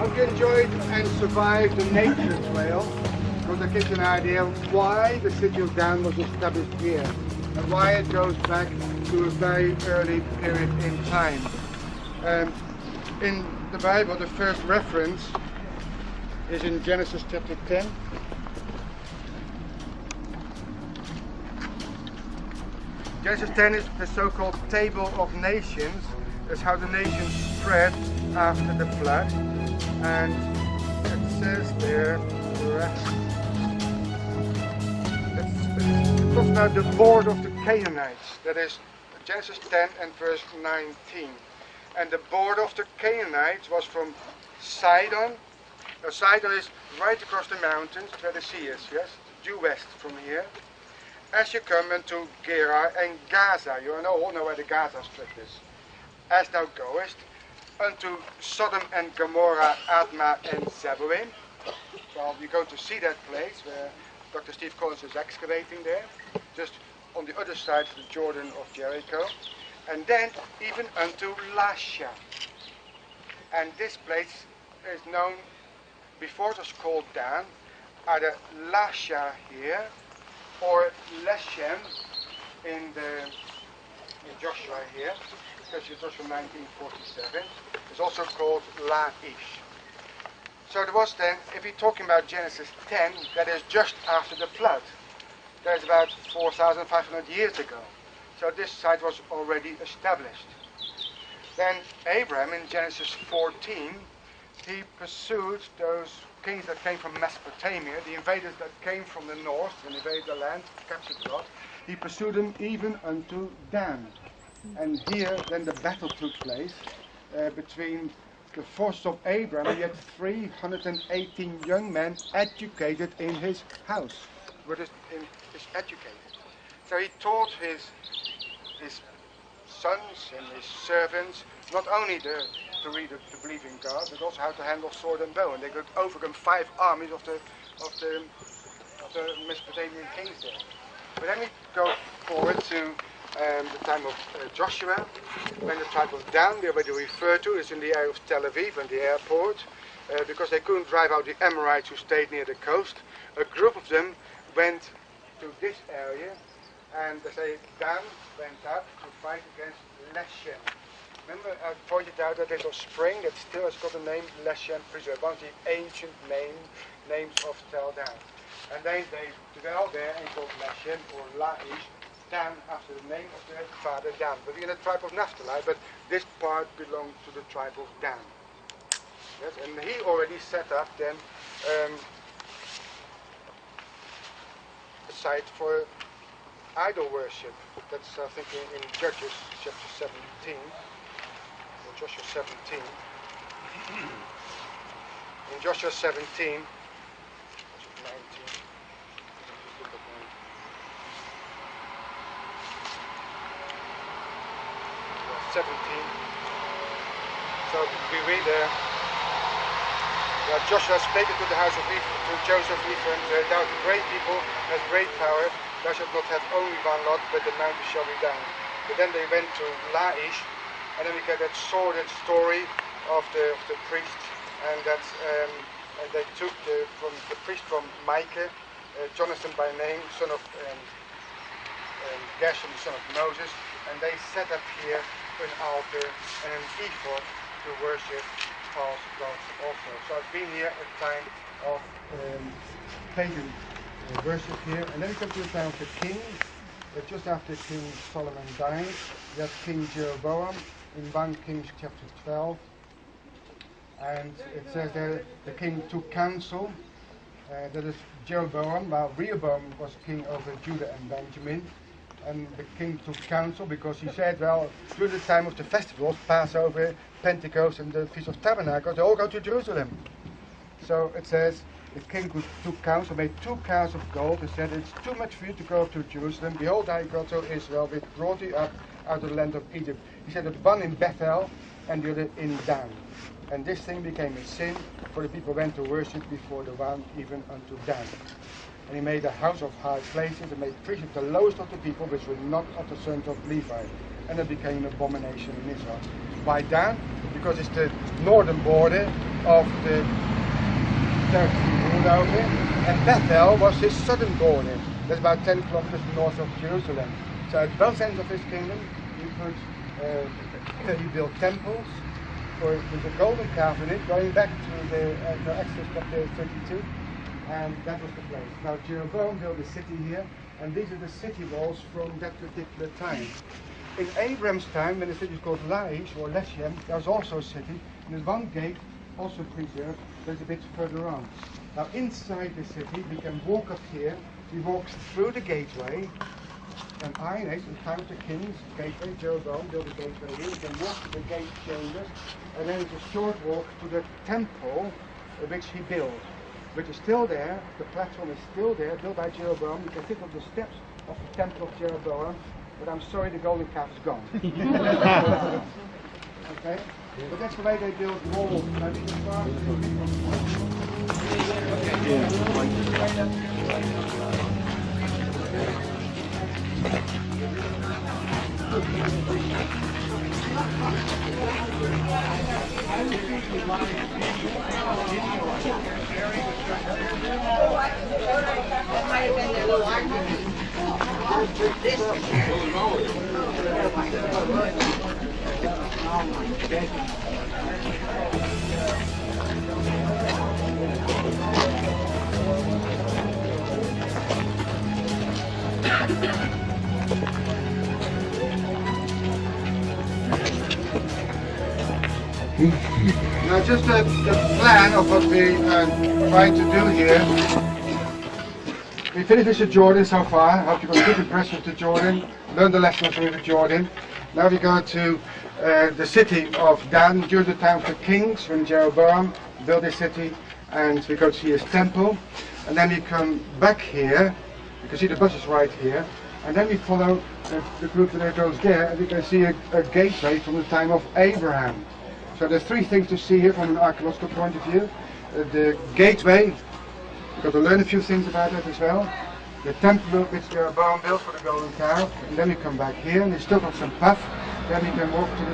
Hope you enjoyed and survived the nature trail, because that gives you an idea of why the city of Dan was established here and why it goes back to a very early period in time. In the Bible, the first reference is in Genesis chapter 10. Genesis 10 is the so-called Table of Nations. That's how the nations spread after the flood. And it says there, it talks about the board of the Canaanites. That is Genesis 10 and verse 19. And the border of the Canaanites was from Sidon. Now Sidon is right across the mountains where the sea is, yes? Due west from here. As you come into Gerar and Gaza, you all know where the Gaza Strip is. As thou goest unto Sodom and Gomorrah, Admah and Zeboim. Well, you go to see that place where Dr. Steve Collins is excavating there, just on the other side of the Jordan of Jericho. And then even unto LASHA. And this place is known, before it was called Dan, either LASHA here or Leshem in Joshua here, especially Joshua 19:47. It's also called Laish. So there was then, if you're talking about Genesis 10, that is just after the flood. That is about 4,500 years ago. So this site was already established. Then Abraham in Genesis 14, he pursued those kings that came from Mesopotamia, the invaders that came from the north and invaded the land, captured a lot. He pursued them even unto Dan. And here then the battle took place between the forces of Abraham. He had 318 young men educated in his house. Is educated. So he taught his sons and his servants not only to believe in God, but also how to handle sword and bow. And they could overcome 5 armies of the Mesopotamian kings there. But then we go forward to the time of Joshua, when the tribe of Dan, we already referred to, is in the area of Tel Aviv and the airport, because they couldn't drive out the Amorites who stayed near the coast. A group of them went to this area, and they say Dan went up to fight against Leshem. Remember, I pointed out that little spring that still has got the name Leshem preserved, one of the ancient names of Tel Dan. And they dwell there and called Leshem or Laish, Dan after the name of their father Dan. But in the tribe of Naphtali, but this part belonged to the tribe of Dan. Yes, and he already set up then a site for idol worship. That's I think in Judges chapter 17, or Joshua 17. In Joshua 17, 17. So we read there that Joshua spake to the house of Ephraim, to Joseph Ephraim, thou art a great people, has great power, thou shalt not have only one lot, but the mountain shall be thine. But then they went to Laish, and then we get that sordid story of the priest, and that and they took the priest from Micah, Jonathan by name, son of Gershom, son of Moses, and they set up here an altar and an ephod to worship false gods also. So I've been here at the time of pagan worship here, and then we come to the time of the kings. Just after King Solomon died, we have King Jeroboam in 1 Kings chapter 12, and it says that the king took counsel. That is Jeroboam, while Rehoboam was king over Judah and Benjamin. And the king took counsel because he said, well, during the time of the festivals, Passover, Pentecost and the Feast of Tabernacles, they all go to Jerusalem. So it says, the king took counsel, made 2 cows of gold, and said, it's too much for you to go up to Jerusalem. Behold, I got to Israel, which brought you up out of the land of Egypt. He said, that one in Bethel and the other in Dan. And this thing became a sin, for the people went to worship before the one, even unto Dan. And he made a house of high places and made priests of the lowest of the people, which were not of the sons of Levi. And it became an abomination in Israel. Why Dan? Because it's the northern border of the territory he ruled over, and Bethel was his southern border. That's about 10 kilometers north of Jerusalem. So at both ends of his kingdom, he built temples. There's a golden calf in it, going back to the Exodus chapter 32, and that was the place. Now Jeroboam built a city here, and these are the city walls from that particular time. In Abraham's time, when the city was called Laish or LASHA, there was also a city, and there's one gate also preserved, that's a bit further on. Now inside the city, we can walk up here. We walk through the gateway, and Iron Age, in time of the kings, gateway, Jeroboam built a gateway here. We can walk to the gate chambers, and then it's a short walk to the temple which he built, which is still there. The platform is still there, built by Jeroboam. You can sit on the steps of the temple of Jeroboam, but I'm sorry the golden calf is gone. Okay? But that's the way they build walls. Now just the plan of what we are trying to do here. We finished with the Jordan so far. I hope you got a good impression of the Jordan, learn the lesson of the Jordan. Now we go to the city of Dan during the time of the kings, when Jeroboam built this city, and we go to see his temple. And then we come back here. You can see the bus is right here. And then we follow the group that goes there, and we can see a gateway from the time of Abraham. So there's three things to see here from an archaeological point of view. The gateway, you've got to learn a few things about that as well. The temple which Jeroboam built for the golden calf, and then we come back here, and there's still got some path. Then we can walk to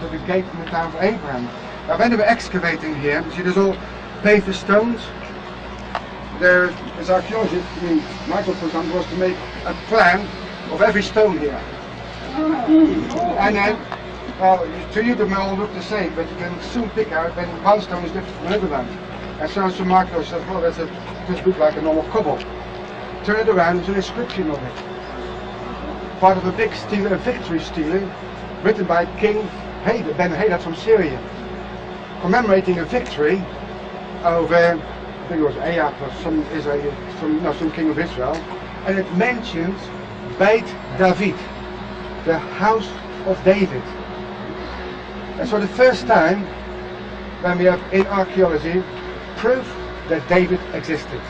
the gate from the time of Abraham. Now when they were excavating here, you see there's all paved with stones. There is archaeologists, Michael for example, was to make a plan of every stone here. And then, well, to you they may all look the same, but you can soon pick out when one stone is different from another one. And so some archaeologists said, well, this looks like a normal cobble. Turn it around, there's an inscription on it. Part of a big stele, a victory stele, written by King Ben-Hadad from Syria, commemorating a victory over, I think it was Ahab or some king of Israel, and it mentions Beit David, the house of David. And so the first time when we have in archaeology proof that David existed.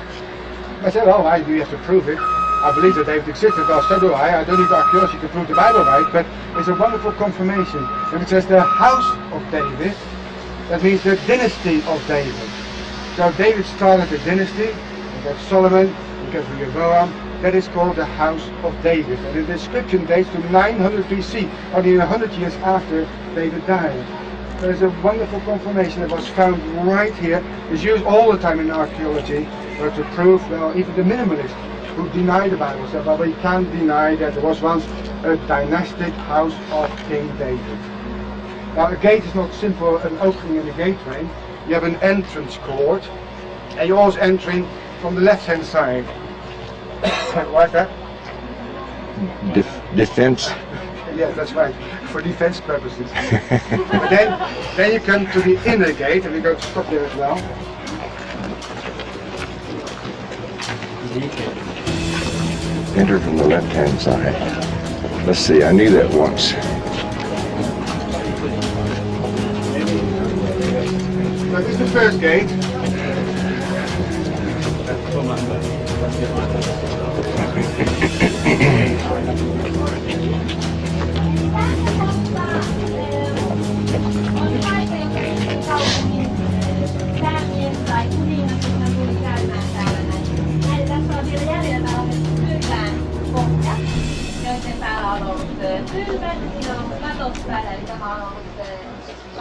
I said, oh, why do you have to prove it? I believe that David existed. Well, so do I. I don't need archaeology to prove the Bible right, but it's a wonderful confirmation. When it says the house of David, that means the dynasty of David. So David started a dynasty. We got Solomon, we got Jeroboam. That is called the house of David. And the inscription dates to 900 BC, only 100 years after David died. There is a wonderful confirmation that was found right here. It's used all the time in archaeology to prove, well, even the minimalists who deny the Bible said, well, we can't deny that there was once a dynastic house of King David. Now a gate is not simple an opening in the gateway. You have an entrance court, and you're always entering from the left hand side. Like that? Defense? Yeah, that's right, for defense purposes. But then you come to the inner gate, and we're going to stop there as well. Enter from the left hand side. Let's see, I knew that once. So this is the first gate.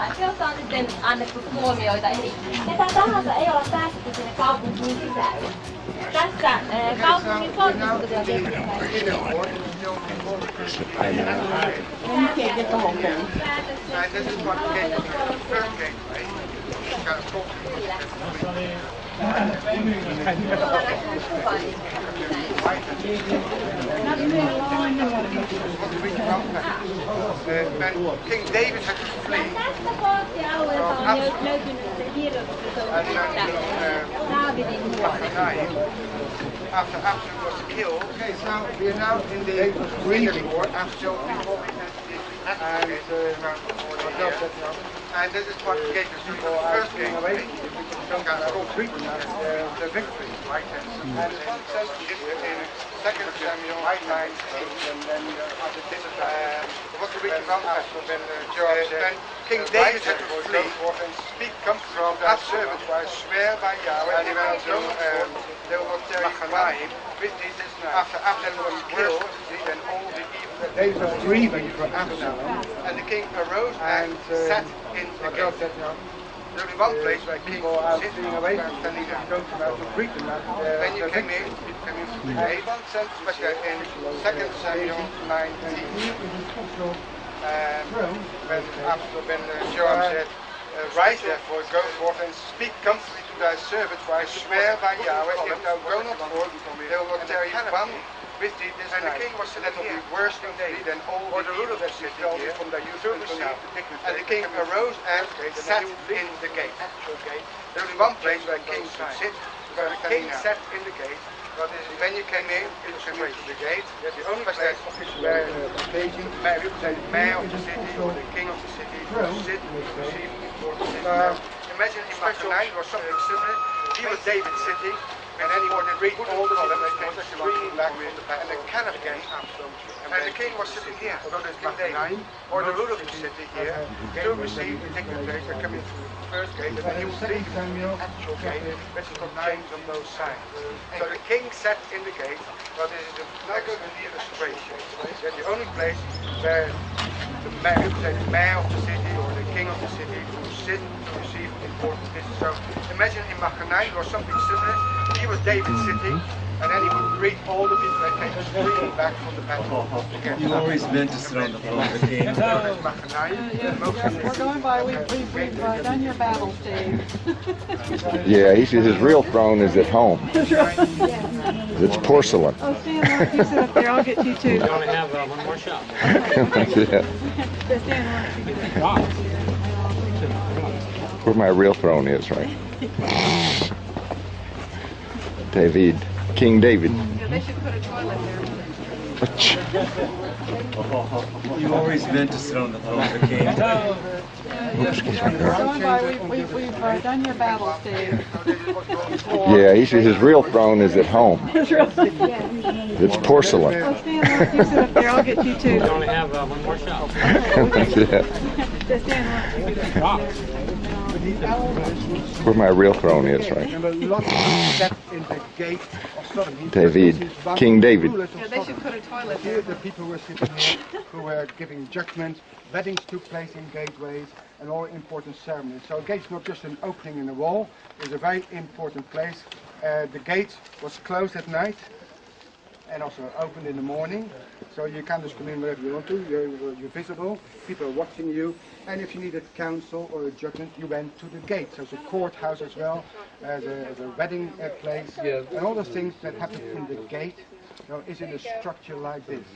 jossa on sitten annettu tuomioita. Eli ketä tahansa ei olla päästetty sinne kaupunkiin sisälle. Tässä kaupungin fortifikatio on tehty. When King David had to flee Tästä forttialueelta on löytynyt se kirjoitus, Daavidin vuori. after Absalom was killed. Okay, so we are now in the court. Absalom before we can and this is what gave us the first game. The victory, right? And one says in 2 Samuel 9, and then what we read about when Jeroboam said, King David had to flee and speak comes from that servant, I swear by Yahweh, they will not tell you after Absalom was killed, then all the evil that they were grieving for Absalom, and the king arose and sat in the gate. There's only one place where kings sitting away from standing and don't come out to greet them. When you came in from the gate, one sentence was there in 2 Samuel 19. When Jeroboam said, rise therefore, go forth and speak comfortably to thy servant, for I swear by Yahweh, if thou go not forth, they will not tarry one with thee this night. And the king was that will be worse in thee than all the evil that befell thee from thy youth until now. And the king arose and sat in the gate. There's only one place where kings should sit, where the king sat in the gate. When you came in, you came into the gate. The only place where the mayor of the city or the king of the city would sit to receive important business. Imagine in Machanai was something similar. He was David sitting, and then he would read all the people that came screaming back from the back, and the cannon against Absalom. And the king was sitting here, so there's Machanai, or the ruler of the city here, to receive the dignitaries that come in through the first gate, and then he would leave the actual gate, which is got chains on both sides. So the king sat in the gate, but this is not going to be illustration. That's the only place where the mayor of the city or the king of the city would sit to receive important business. So imagine in Machanai there was something similar. He was David sitting, and then he would greet all the people that came screaming back from the battle. You've always meant to sit on the throne of the king. We're going by. We've done your battle, Steve. Yeah, he says his real throne is at home. It's porcelain. Oh, Stan, why don't you sit up there? I'll get you too. We only have one more shot. Yeah. Stan, why don't you get up? Where my real throne is, right? David, King David. Yeah, they should put a toilet there. You've always meant to sit on the throne of the king. We're going by. We've done your battle, Steve. Yeah, he says his real throne is at home. It's porcelain. Oh, Stan, why don't you sit up there? I'll get you too. We only have one more shot. Yeah. Stan, why don't you get up there? Where my real throne is, right? And a lot of people stepped in the gate of Sodom. David, King David. Yeah, they should put a toilet Here there. the people were sitting here who were giving judgment. Weddings took place in gateways and all important ceremonies. So a gate's not just an opening in the wall, it's a very important place. The gate was closed at night and also opened in the morning. So you can just come in wherever you want to, you're visible, people are watching you. And if you needed counsel or a judgment, you went to the gate. So it's a courthouse as well, as a wedding place. And all the things that happen in the gate is in a structure like this.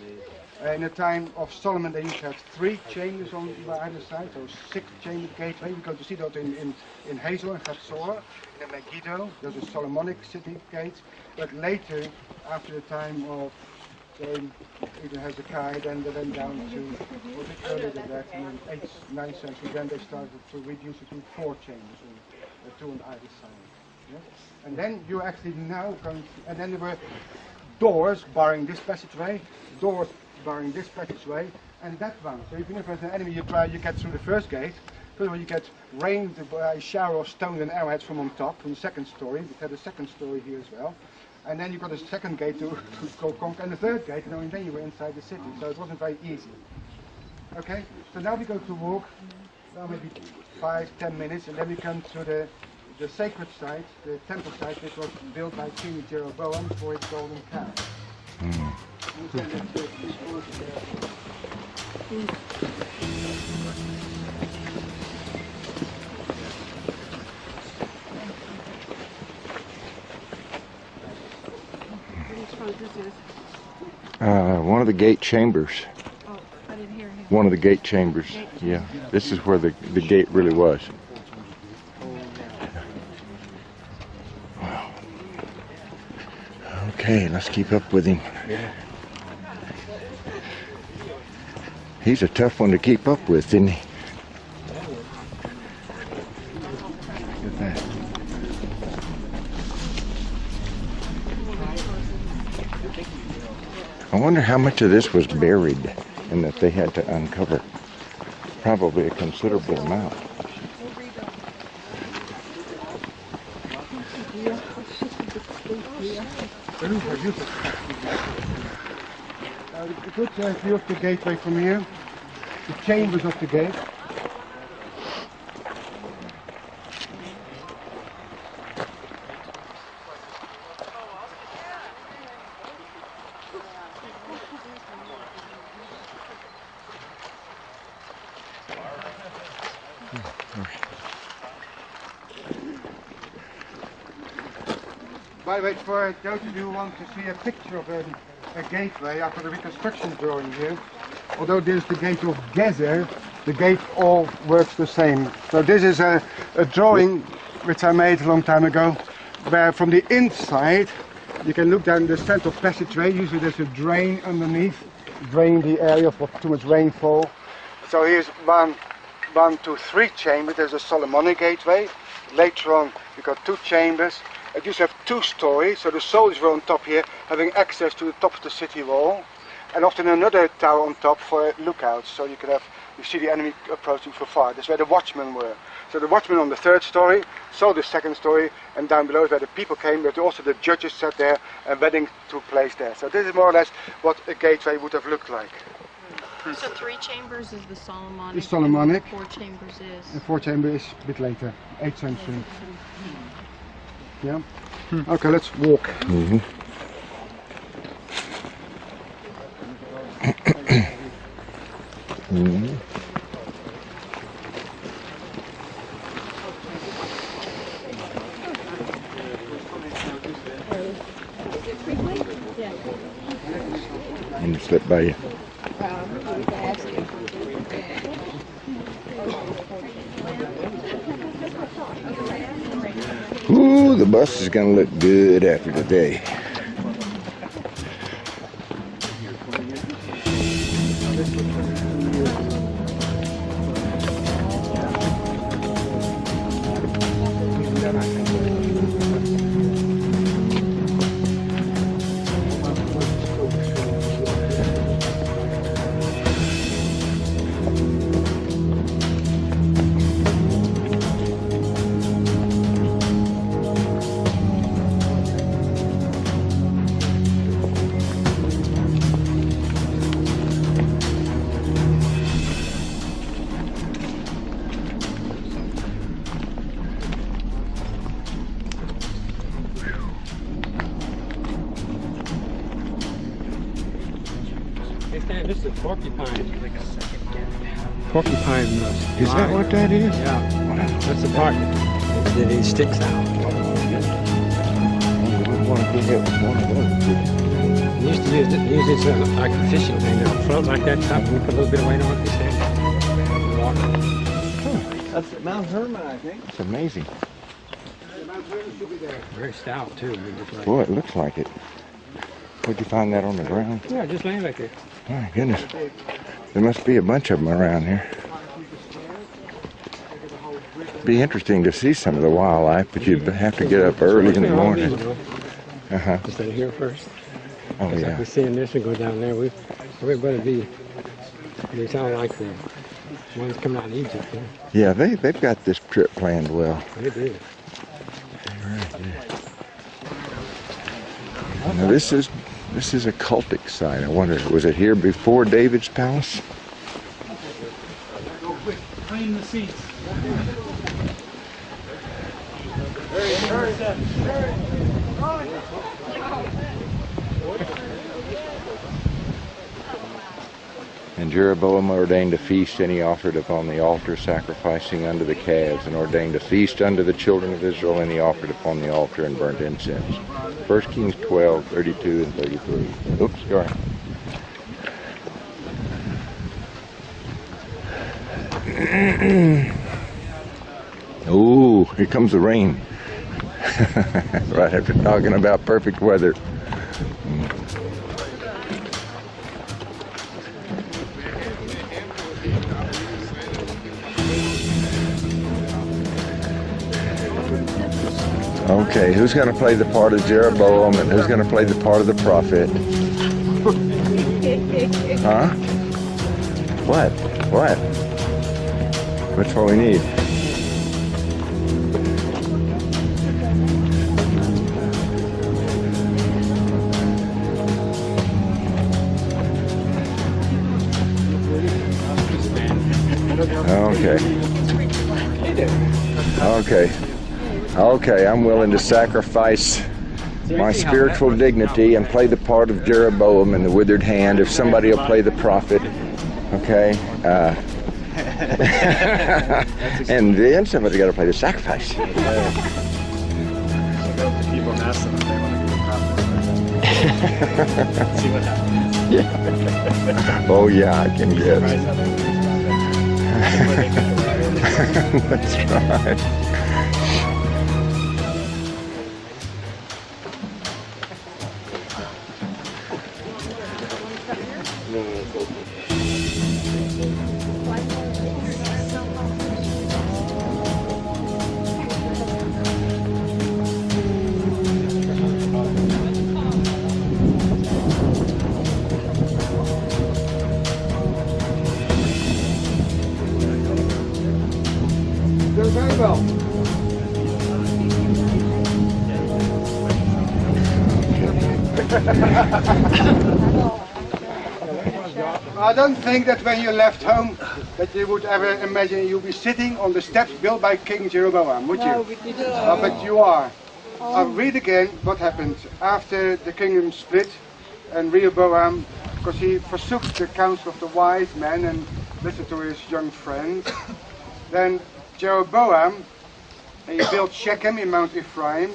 In the time of Solomon, they used to have 3 chambers on either side, so 6-chambered gateway. We're going to see that in Hazel and Hatzor, in Megiddo. Those are Solomonic city gates. But later, after the time of even Hezekiah, then they went down to earlier than that, in the 8th, 9th century. Then they started to reduce it to 4 chambers, and 2 on either side. Yeah? And then you're actually now going to, and then there were doors barring this passageway, doors barring this passageway, and that one. So even if there's an enemy, you get through the first gate. First of all, you get rained by a shower of stones and arrowheads from on top, from the second story. We had a second story here as well. And then you've got a second gate to go conquer, and the third gate, and then you were inside the city. So it wasn't very easy. Okay, so now we're going to walk maybe 5-10 minutes, and then we come to the sacred site, the temple site, which was built by King Jeroboam for his golden calf. One of the gate chambers. Oh, I didn't hear him. One of the gate chambers. Yeah, this is where the gate really was. Wow. Okay, let's keep up with him. He's a tough one to keep up with, isn't he? Look at that. I wonder how much of this was buried and that they had to uncover. Probably a considerable amount. A good view of the gateway from here, the chambers of the gate. By the way, for those of you who want to see a picture of a gateway, I've got a reconstruction drawing here. Although this is the gate of Gezer, the gate all works the same. So this is a drawing which I made a long time ago, where from the inside you can look down the central passageway. Usually there's a drain underneath, draining the area for too much rainfall. So here's one, two, three chambers. There's a Solomonic gateway. Later on you've got two chambers. It used to have 2 stories, so the soldiers were on top here, having access to the top of the city wall, and often another tower on top for lookouts, so you see the enemy approaching from far. That's where the watchmen were. So the watchmen on the 3rd story, so the 2nd story, and down below is where the people came, but also the judges sat there, and wedding took place there. So this is more or less what a gateway would have looked like. So 3 chambers is the Solomonic. The Solomonic. And 4 chambers is. The 4th chamber is a bit later, 8th century. Yeah. Okay, let's walk. Mm-hmm. Mm-hmm. And to slip by you. Ooh, the bus is gonna look good after today. This is a porcupine. Porcupine nest. Is that what that is? Yeah. That's the part that it sticks out. We want to get one of those. We used to use this like a fishing thing. It'll float like that top, and we put a little bit of weight on it. We stand water. That's Mount Hermon, I think. It's amazing. Very stout too. Boy, it looks like it. Would you find that on the ground? Yeah, just laying right there. Oh, my goodness. There must be a bunch of them around here. Be interesting to see some of the wildlife, but you'd have to get up early in the morning. Uh-huh. Just stay here first. Oh, Like yeah. we see in this and go down there. Everybody they sound like the ones coming out of Egypt. Yeah, they've got this trip planned well. They do. Right there. Now this is a cultic site. I wonder, was it here before David's palace? Behind the seats. And Jeroboam ordained a feast, and he offered upon the altar, sacrificing unto the calves, and ordained a feast unto the children of Israel, and he offered upon the altar and burnt incense. 1 Kings 12, 32 and 33. Oops, sorry. Ooh, here comes the rain. Right after talking about perfect weather. Okay, who's going to play the part of Jeroboam and who's going to play the part of the prophet? Huh? What? What? That's what we need. Okay. Okay. Okay, I'm willing to sacrifice my spiritual dignity and play the part of Jeroboam in the withered hand if somebody will play the prophet. Okay? And then somebody's got to play the sacrifice. So go to people and ask them if they want to be the prophet. See what happens. Yeah. Oh yeah, I can guess. That's right. Very well. I don't think that when you left home that you would ever imagine you'll be sitting on the steps built by King Jeroboam, would you? No, we didn't. But you are. I'll read again what happened after the kingdom split and Rehoboam, because he forsook the counsel of the wise men and listened to his young friends. Then Jeroboam, he built Shechem in Mount Ephraim,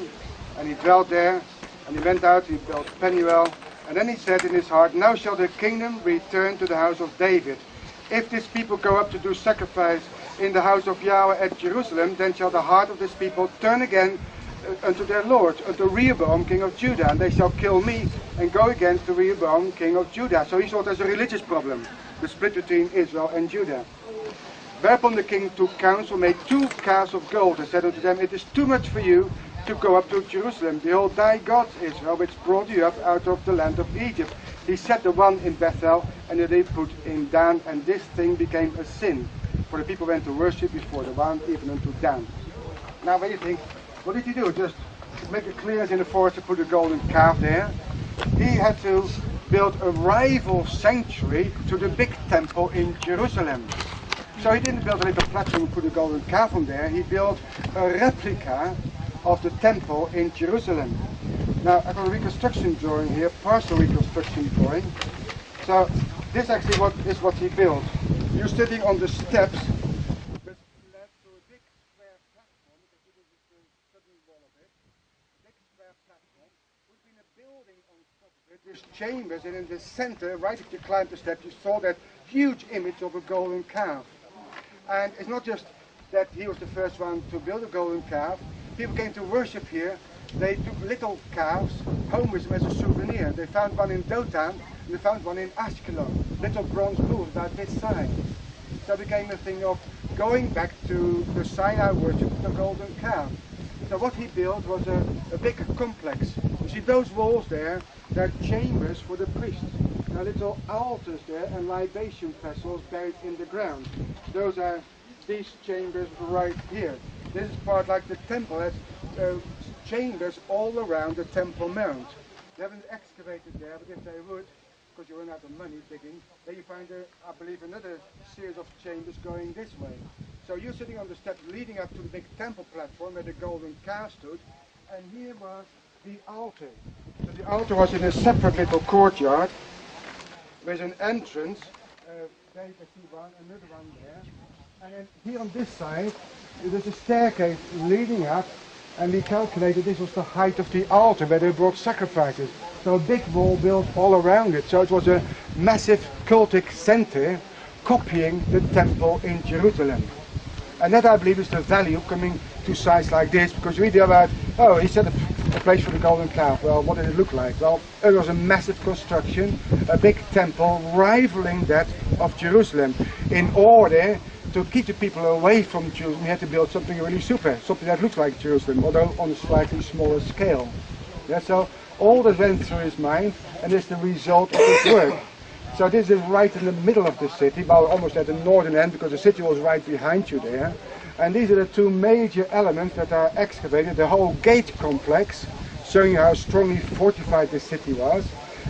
and he dwelt there, and he went out, he built Penuel, and then he said in his heart, now shall the kingdom return to the house of David. If this people go up to do sacrifice in the house of Yahweh at Jerusalem, then shall the heart of this people turn again unto their Lord, unto Rehoboam, king of Judah, and they shall kill me and go against the Rehoboam, king of Judah. So he saw it as a religious problem, the split between Israel and Judah. Whereupon the king took counsel, made 2 calves of gold, and said unto them, it is too much for you to go up to Jerusalem. Behold, thy God Israel, which brought you up out of the land of Egypt. He set the one in Bethel, and the other put in Dan, and this thing became a sin. For the people went to worship before the one, even unto Dan. Now when you think, what did he do? Just make a clearance in the forest to put a golden calf there. He had to build a rival sanctuary to the big temple in Jerusalem. So he didn't build a little platform and put a golden calf on there. He built a replica of the temple in Jerusalem. Now I've got a reconstruction drawing here, partial reconstruction drawing. So this actually is what he built. You're sitting on the steps, which led to a big square platform. You can see this is the southern wall of it. A big square platform. Would have been a building on top of it. There's chambers, and in the center, right if you climbed the steps, you saw that huge image of a golden calf. And it's not just that he was the first one to build a golden calf. People came to worship here. They took little calves home with them as a souvenir. They found one in Dothan, and they found one in Ashkelon. Little bronze bulls about this size. So it became a thing of going back to the Sinai worship of the golden calf. So what he built was a big complex. You see those walls there, they're chambers for the priests. There are little altars there and libation vessels buried in the ground. Those are these chambers right here. This is part like the temple. Has chambers all around the Temple Mount. They haven't excavated there, but if they would, because you run out of money digging, then you find, I believe, another series of chambers going this way. So you're sitting on the steps leading up to the big temple platform where the golden calf stood, and here was the altar. So the altar was in a separate little courtyard with an entrance. There you can see one, another one there. And then here on this side, there's a staircase leading up, and we calculated this was the height of the altar where they brought sacrifices. So a big wall built all around it. So it was a massive cultic center copying the temple in Jerusalem. And that, I believe, is the value coming to sites like this, because we read about, oh, he set a place for the golden calf. Well, what did it look like? Well, it was a massive construction, a big temple rivaling that of Jerusalem. In order to keep the people away from Jerusalem, you had to build something really super, something that looks like Jerusalem, although on a slightly smaller scale. Yeah, so all that went through his mind, and is the result of his work. So this is right in the middle of the city, well, almost at the northern end, because the city was right behind you there. And these are the two major elements that are excavated, the whole gate complex, showing how strongly fortified the city was,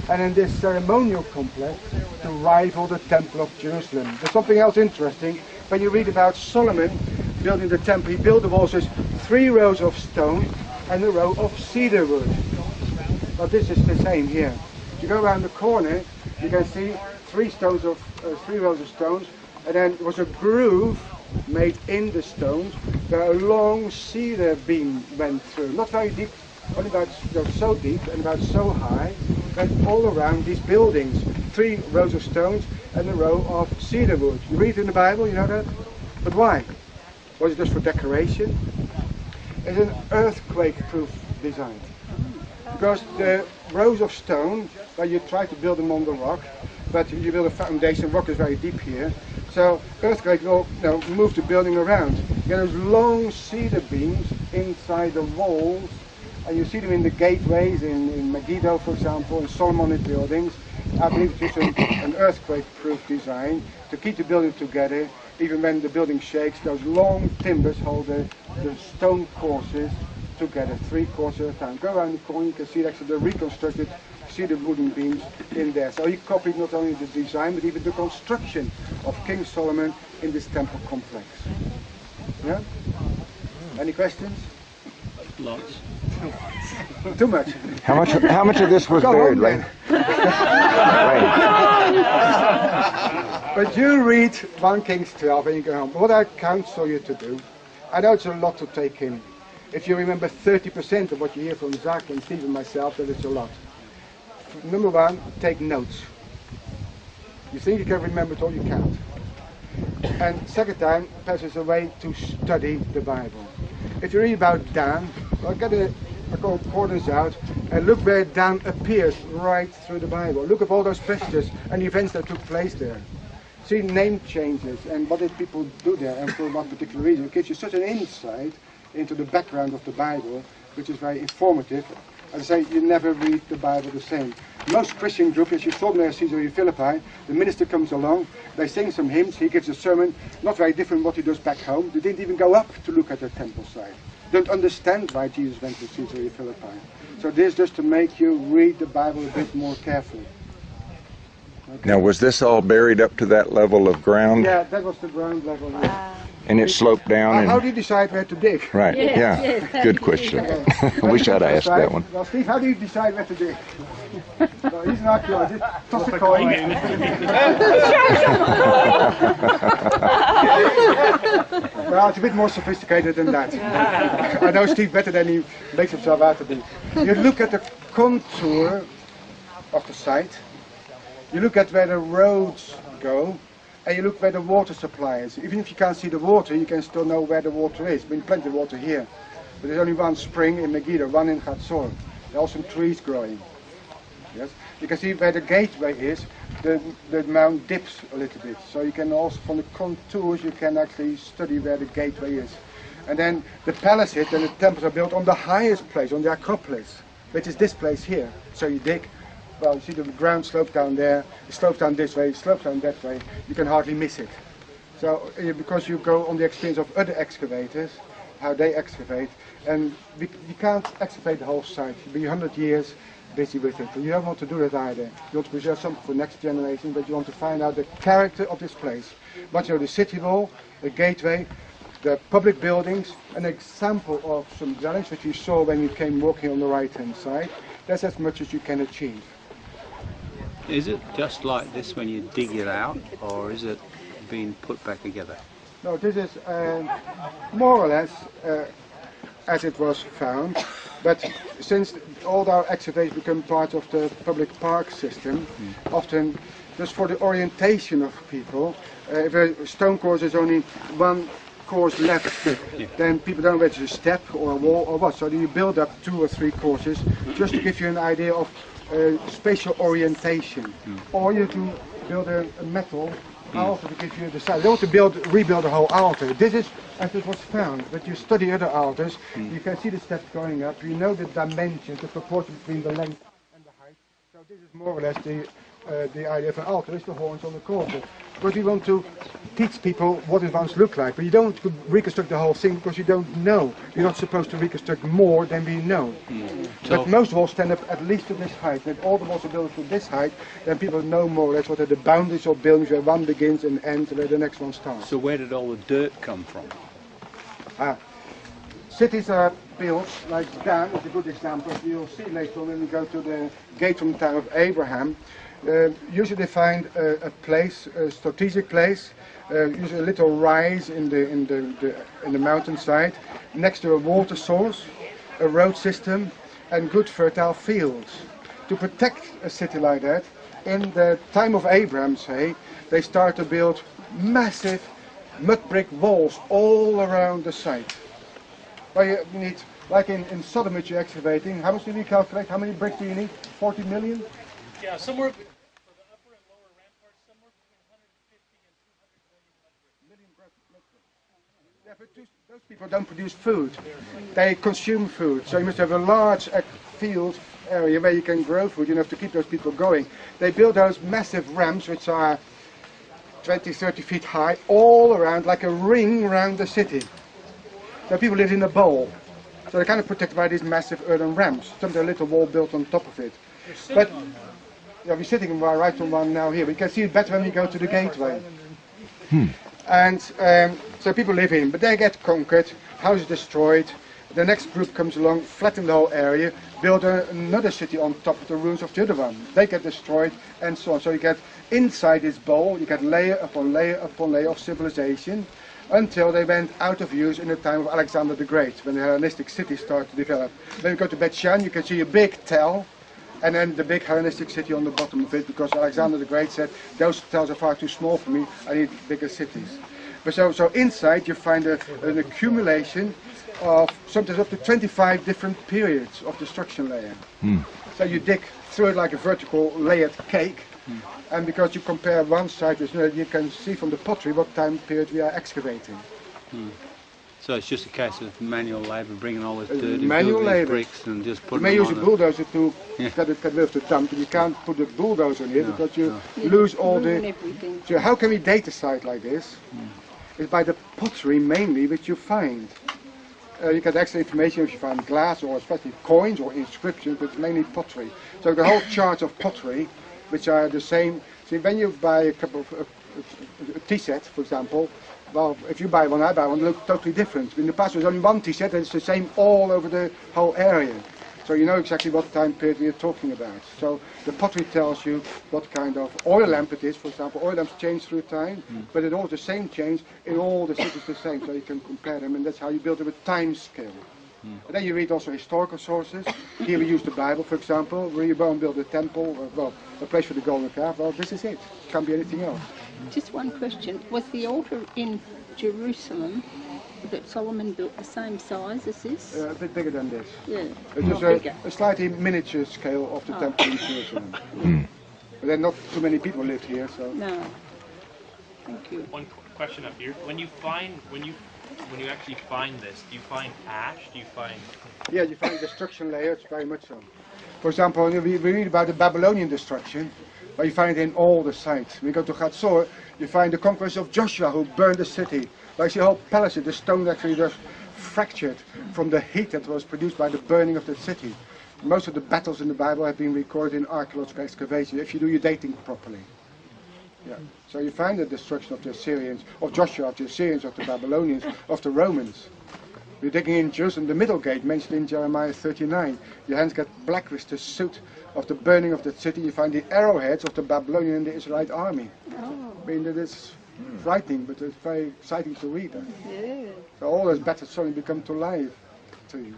and then this ceremonial complex to rival the Temple of Jerusalem. There's something else interesting. When you read about Solomon building the temple, he built the walls with 3 rows of stone and a row of cedar wood. But this is the same here. If you go around the corner, you can see 3 rows of stones, and then there was a groove made in the stones where a long cedar beam went through. Not very deep, only about so deep and about so high, but all around these buildings. 3 rows of stones and a row of cedar wood. You read it in the Bible, you know that? But why? Was it just for decoration? It's an earthquake-proof design. Because the rows of stone, well, you try to build them on the rock, but you build a foundation, rock is very deep here, so earthquake will move the building around. You get those long cedar beams inside the walls, and you see them in the gateways in Megiddo, for example, in Solomonic buildings. I believe it's an earthquake-proof design to keep the building together. Even when the building shakes, those long timbers hold the stone courses together, 3 courses at a time. Go around the corner, you can see actually the reconstructed cedar wooden beams in there. So he copied not only the design, but even the construction of King Solomon in this temple complex. Yeah? Any questions? Lots. Too much. How much of this was buried, Lane? But you read 1 Kings 12 when you go home. What I counsel you to do, I know it's a lot to take in. If you remember 30% of what you hear from Zach and Steve and myself, then it's a lot. Number 1, take notes. You think you can remember it all, you can't. And second time, perhaps it's a way to study the Bible. If you read about Dan, well, get a concordance out and look where Dan appears right through the Bible. Look at all those passages and the events that took place there. See name changes and what did people do there and for what particular reason. It gives you such an insight into the background of the Bible, which is very informative. As I say, you never read the Bible the same. Most Christian groups, as you saw there at Caesarea Philippi, the minister comes along, they sing some hymns, he gives a sermon, not very different from what he does back home. They didn't even go up to look at the temple site. Don't understand why Jesus went to Caesarea Philippi. So this is just to make you read the Bible a bit more carefully. Okay. Now, was this all buried up to that level of ground? Yeah, that was the ground level. Yeah. And it sloped down? How do you decide where to dig? Right, yeah. Good question. I wish I'd asked that one. Well, Steve, how do you decide where to dig? Well, he's an archaeologist. Toss a coin. Well, it's a bit more sophisticated than that. I know Steve better than he makes himself out to be. You look at the contour of the site. You look at where the roads go, and you look where the water supply is. Even if you can't see the water, you can still know where the water is. I mean, plenty of water here. But there's only 1 spring in Megiddo, 1 in Hatzor. There are some trees growing. Yes, you can see where the gateway is. The mount dips a little bit. So you can also, from the contours, you can actually study where the gateway is. And then the palaces and the temples are built on the highest place, on the Acropolis, which is this place here. So you dig. Well, you see the ground slopes down there, it slopes down this way, it slopes down that way, you can hardly miss it. So, because you go on the experience of other excavators, how they excavate. And you can't excavate the whole site. You'll be 100 years busy with it. You don't want to do that either. You want to preserve something for next generation, but you want to find out the character of this place. But you know, the city wall, the gateway, the public buildings, an example of some dwellings which you saw when you came walking on the right-hand side. That's as much as you can achieve. Is it just like this when you dig it out, or is it being put back together? No, this is more or less as it was found, but since all our excavations become part of the public park system, often just for the orientation of people, if a stone course is only one course left, then people don't know whether it's a step or a wall or what, so you build up 2 or 3 courses just to give you an idea of spatial orientation. Or you can build a metal altar to give you the size. You don't want to rebuild the whole altar. This is as it was found, but you study other altars, you can see the steps going up, you know the dimensions, the proportion between the length and the height. So this is more or less the idea of an altar, is the horns on the corner. Because we want to teach people what it once looked like, but you don't reconstruct the whole thing because you don't know. You're not supposed to reconstruct more than we know. But most walls stand up at least to this height. And if all the walls are built to this height, then people know more or less what are the boundaries of buildings, where one begins and ends and where the next one starts. So where did all the dirt come from? Cities are built, like Dan is a good example. You'll see later on when we go to the gate from the time of Abraham. Usually they find a place, a strategic place, usually a little rise in the mountainside, next to a water source, a road system, and good fertile fields. To protect a city like that, in the time of Abraham, say, they start to build massive mud brick walls all around the site. Well, you need, like in Sodom which you're excavating, how much do you calculate? How many bricks do you need? 40 million? Yeah, somewhere for the upper and lower ramparts, somewhere between 150 and 200 million mud bricks. Yeah, but those people don't produce food. They consume food. So you must have a large field area where you can grow food. You have to keep those people going. They build those massive ramps which are 20, 30 feet high, all around, like a ring around the city. So people live in a bowl. So they're kind of protected by these massive earthen ramps. Sometimes a little wall built on top of it. But yeah, we're sitting right on one now here. We can see it better when we go to the gateway. And so people live in, but they get conquered, houses destroyed. The next group comes along, flatten the whole area, build another city on top of the ruins of the other one. They get destroyed, and so on. So you get inside this bowl, you get layer upon layer upon layer of civilization, until they went out of use in the time of Alexander the Great, when the Hellenistic cities started to develop. When you go to Bet Shan, you can see a big tell, and then the big Hellenistic city on the bottom of it, because Alexander the Great said, those tells are far too small for me, I need bigger cities. But so inside you find an accumulation of sometimes up to 25 different periods of destruction layer. So you dig through it like a vertical layered cake, and because you compare one side with another, you can see from the pottery what time period we are excavating. So it's just a case of manual labour, bringing all this dirt and manual building these labour. bricks and just You putting may them use a on bulldozer to get rid of the dump, and you can't put a bulldozer in here because you lose all the... So how can we date a site like this? It's by the pottery mainly which you find. You get extra information if you find glass or especially coins or inscriptions, but mainly pottery. So the whole chart of pottery, which are the same. See, when you buy a couple of a tea set, for example, well, if you buy one, I buy one, they look totally different. In the past, there was only one tea set, and it's the same all over the whole area. So you know exactly what time period we are talking about. So the pottery tells you what kind of oil lamp it is. For example, oil lamps change through time, but it all the same change in all the cities the same. So you can compare them, and that's how you build it with time scale. And then you read also historical sources. Here we use the Bible, for example. Jeroboam built a temple, well, a place for the golden calf. Well, this is it. Can't be anything else. Just one question. Was the altar in Jerusalem that Solomon built the same size as this? A bit bigger than this. Yeah. It was a slightly miniature scale of the temple in Jerusalem. But then not too many people lived here, so. No. Thank you. One question up here. When you actually find this, do you find ash? Do you find... Yeah, you find destruction layers, very much so. For example, we read about the Babylonian destruction, but you find it in all the sites. When you go to Hatzor, you find the conquest of Joshua, who burned the city. Like the whole palace, the stone actually just fractured from the heat that was produced by the burning of the city. Most of the battles in the Bible have been recorded in archaeological excavations, if you do your dating properly. Yeah. So you find the destruction of the Assyrians, of Joshua, of the Assyrians, of the Babylonians, of the Romans. You're digging in Jerusalem, the middle gate, mentioned in Jeremiah 39. Your hands get black with the soot of the burning of the city. You find the arrowheads of the Babylonian and the Israelite army. Oh, I mean, that is frightening, but it's very exciting to read that. yeah. So all those battles suddenly become to life to you.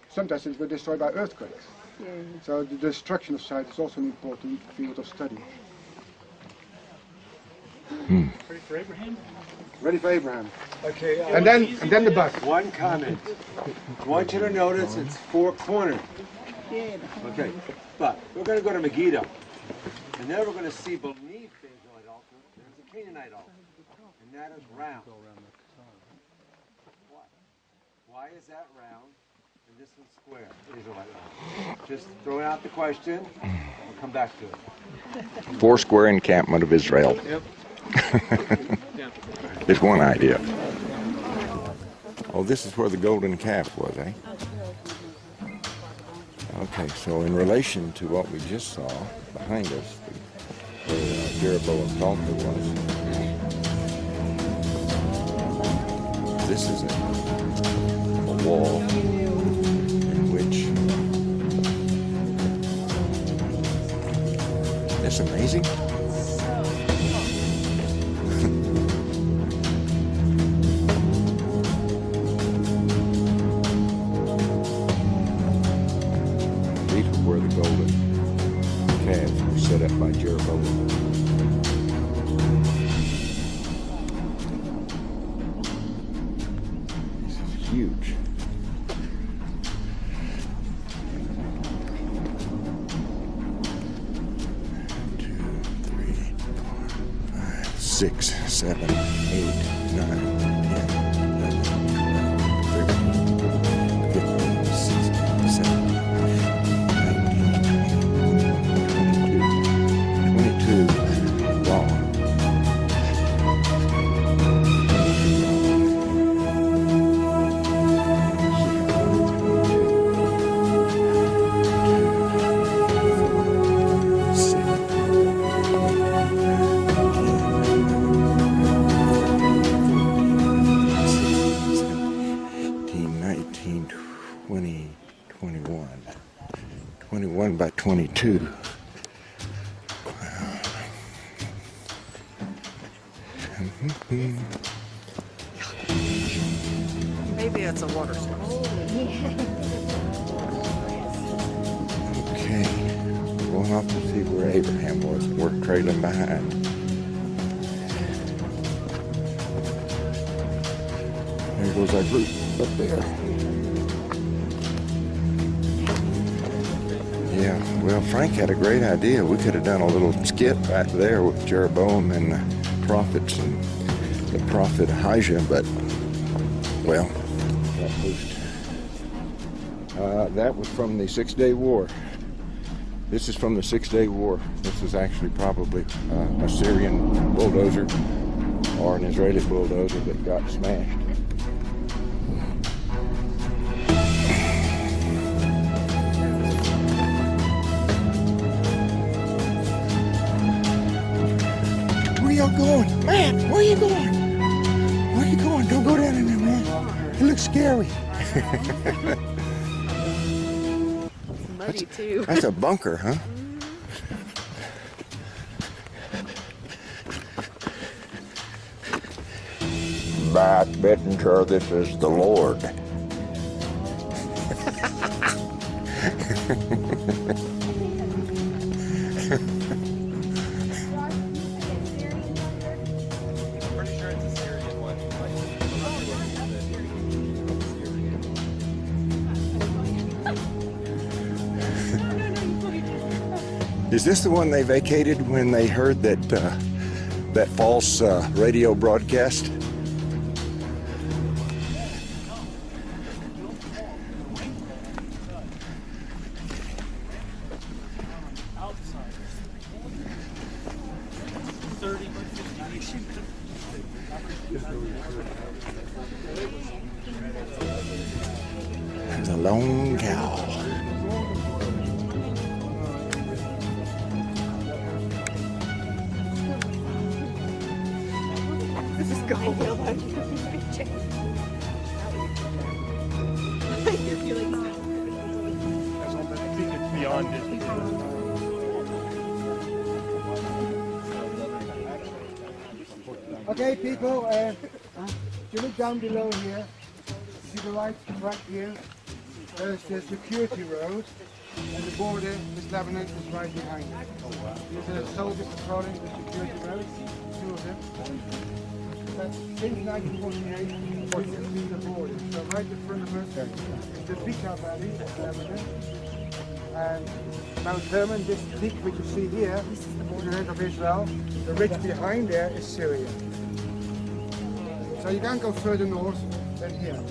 Sometimes they were destroyed by earthquakes. Yeah. So the destruction of sites is also an important field of study. Ready for Abraham? Ready for Abraham. Okay, And then the bus. one comment. I want you to notice it's four cornered. Yeah. Okay, but we're going to go to Megiddo. And then we're going to see beneath the Israelite altar, there's a Canaanite altar. And that is round. Why is that round and this one's square, the Israelite altar? Just throwing out the question. We'll come back to it. Four-square encampment of Israel. Yep. Is one idea. Oh, this is where the golden calf was, eh? Okay, so in relation to what we just saw behind us, where Jeroboam's altar was, this is a wall in which, isn't this amazing? Where the golden calves were set up by Jeroboam. This is huge. 6, 7, 8, 9, 10, 11, 12, 13, 15, 16, 17. 22 long. By 22. Maybe it's a water source. Okay, we're going off to see where Abraham was. We're trailing behind. There goes our group up there. Yeah, well, Frank had a great idea. We could have done a little skit right there with Jeroboam and the prophets and the prophet Ahijah, but, well, got pushed. That was from the 6-Day War. This is from the 6-Day War. This is actually probably a Syrian bulldozer or an Israeli bulldozer that got smashed. Where y'all going? Man, where you going? Where you going? Don't go down in there, man. It looks scary. Muddy too. That's a bunker, huh? But betting sure this is the Lord. Is this the one they vacated when they heard that that false radio broadcast? The lone cow. This is going well. Beyond it. Okay, people, if you look down below here, see the right track here, there's the security road, and the border with Lebanon is right behind it. These are soldiers patrolling the security road, 2 of them. That's since 1948, or since the border. So right in front of us is the Bika Valley of Lebanon. And Mount Hermon, this peak which you see here, is the land of Israel. The ridge behind there is Syria. So you can't go further north than here.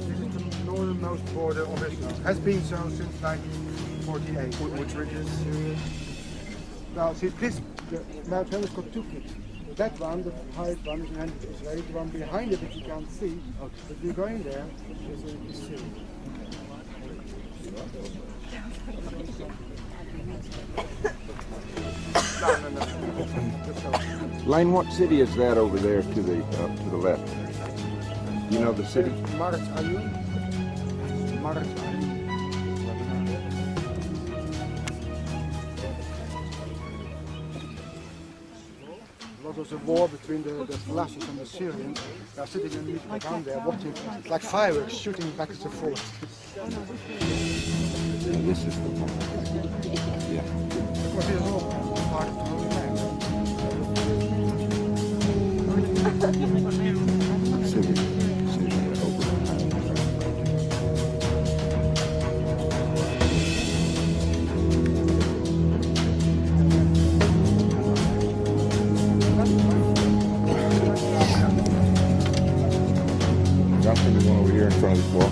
This is the northernmost border of Israel. Has been so since 1948. Which ridge is Syria? Now, see, this Mount Hermon's got 2 peaks. That one, the highest one, is the land of Israel. The one behind it, which you can't see, if you're going there, is Syria. Lane, what city is that over there to the left? You know the city? Marat Ayun. Marat Ayun. There was a war between the LASHA and the Syrians. They are sitting in the middle of the ground there watching, like fireworks, shooting back and forth. This is the one. Yeah. Because it is all part of the Holy Land. City over. Nothing to go over here in front of the wall.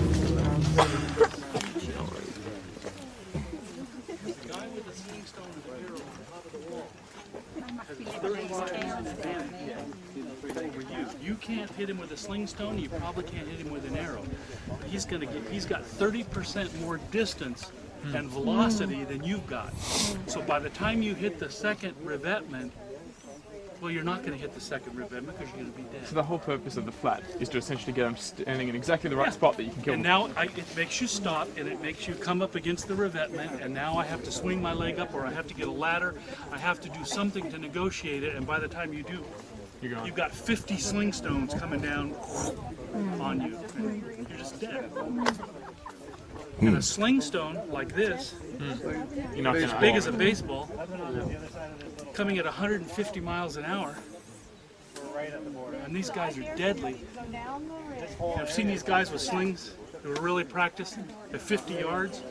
You can't hit him with a sling stone. You probably can't hit him with an arrow. He's got 30% more distance and velocity than you've got. So by the time you hit the second revetment, well, you're not going to hit the second revetment because you're going to be dead. So the whole purpose of the flat is to essentially get them standing in exactly the right spot that you can kill And them. now it makes you stop, and it makes you come up against the revetment, and now I have to swing my leg up, or I have to get a ladder. I have to do something to negotiate it, and by the time you do, you've got 50 sling stones coming down on you. And you're just dead. And a sling stone like this, as big as a baseball, coming at 150 miles an hour, and these guys are deadly. I've seen these guys with slings who are really practiced at 50 yards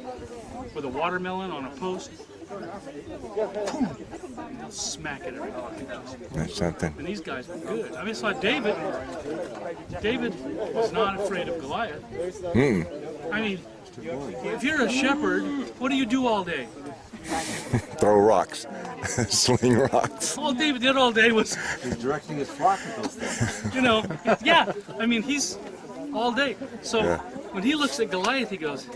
with a watermelon on a post. They'll smack it every time. That's something. And these guys were good. I mean, it's like David was not afraid of Goliath. I mean, if you're a shepherd, what do you do all day? Throw rocks. Sling rocks. All David did all day was... He's directing his flock with those things. You know, yeah. I mean, he's all day. So when he looks at Goliath, he goes,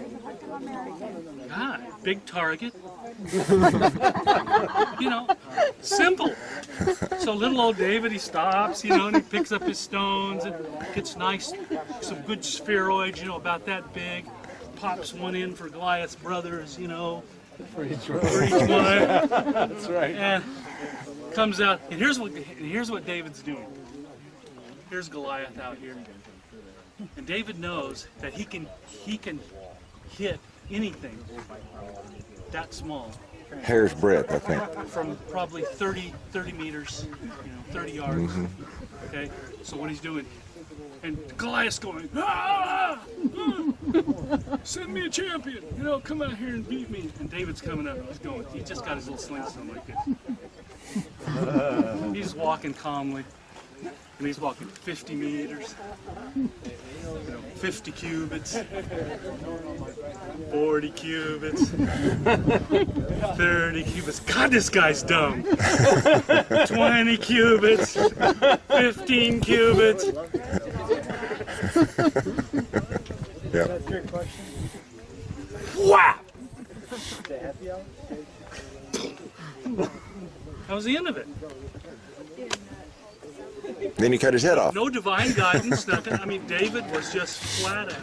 God, big target. You know, simple. So little old David, he stops, you know, and he picks up his stones and gets nice, some good spheroids, you know, about that big. Pops one in for Goliath's brothers, you know. For each one. That's right. And comes out, and here's what David's doing. Here's Goliath out here. And David knows that he can hit anything that small. Hair's breadth, I think. From probably 30 meters, 30 yards. Okay, so what he's doing, and Goliath's going, send me a champion, come out here and beat me. And David's coming up, he just got his little sling stone like this. He's walking calmly, and he's walking 50 meters, 50 cubits, 40 cubits, 30 cubits. God, this guy's dumb. 20 cubits, 15 cubits. Yeah. That's a good question. Whap! That was the end of it. Then he cut his head off. No divine guidance, nothing. I mean, David was just flat out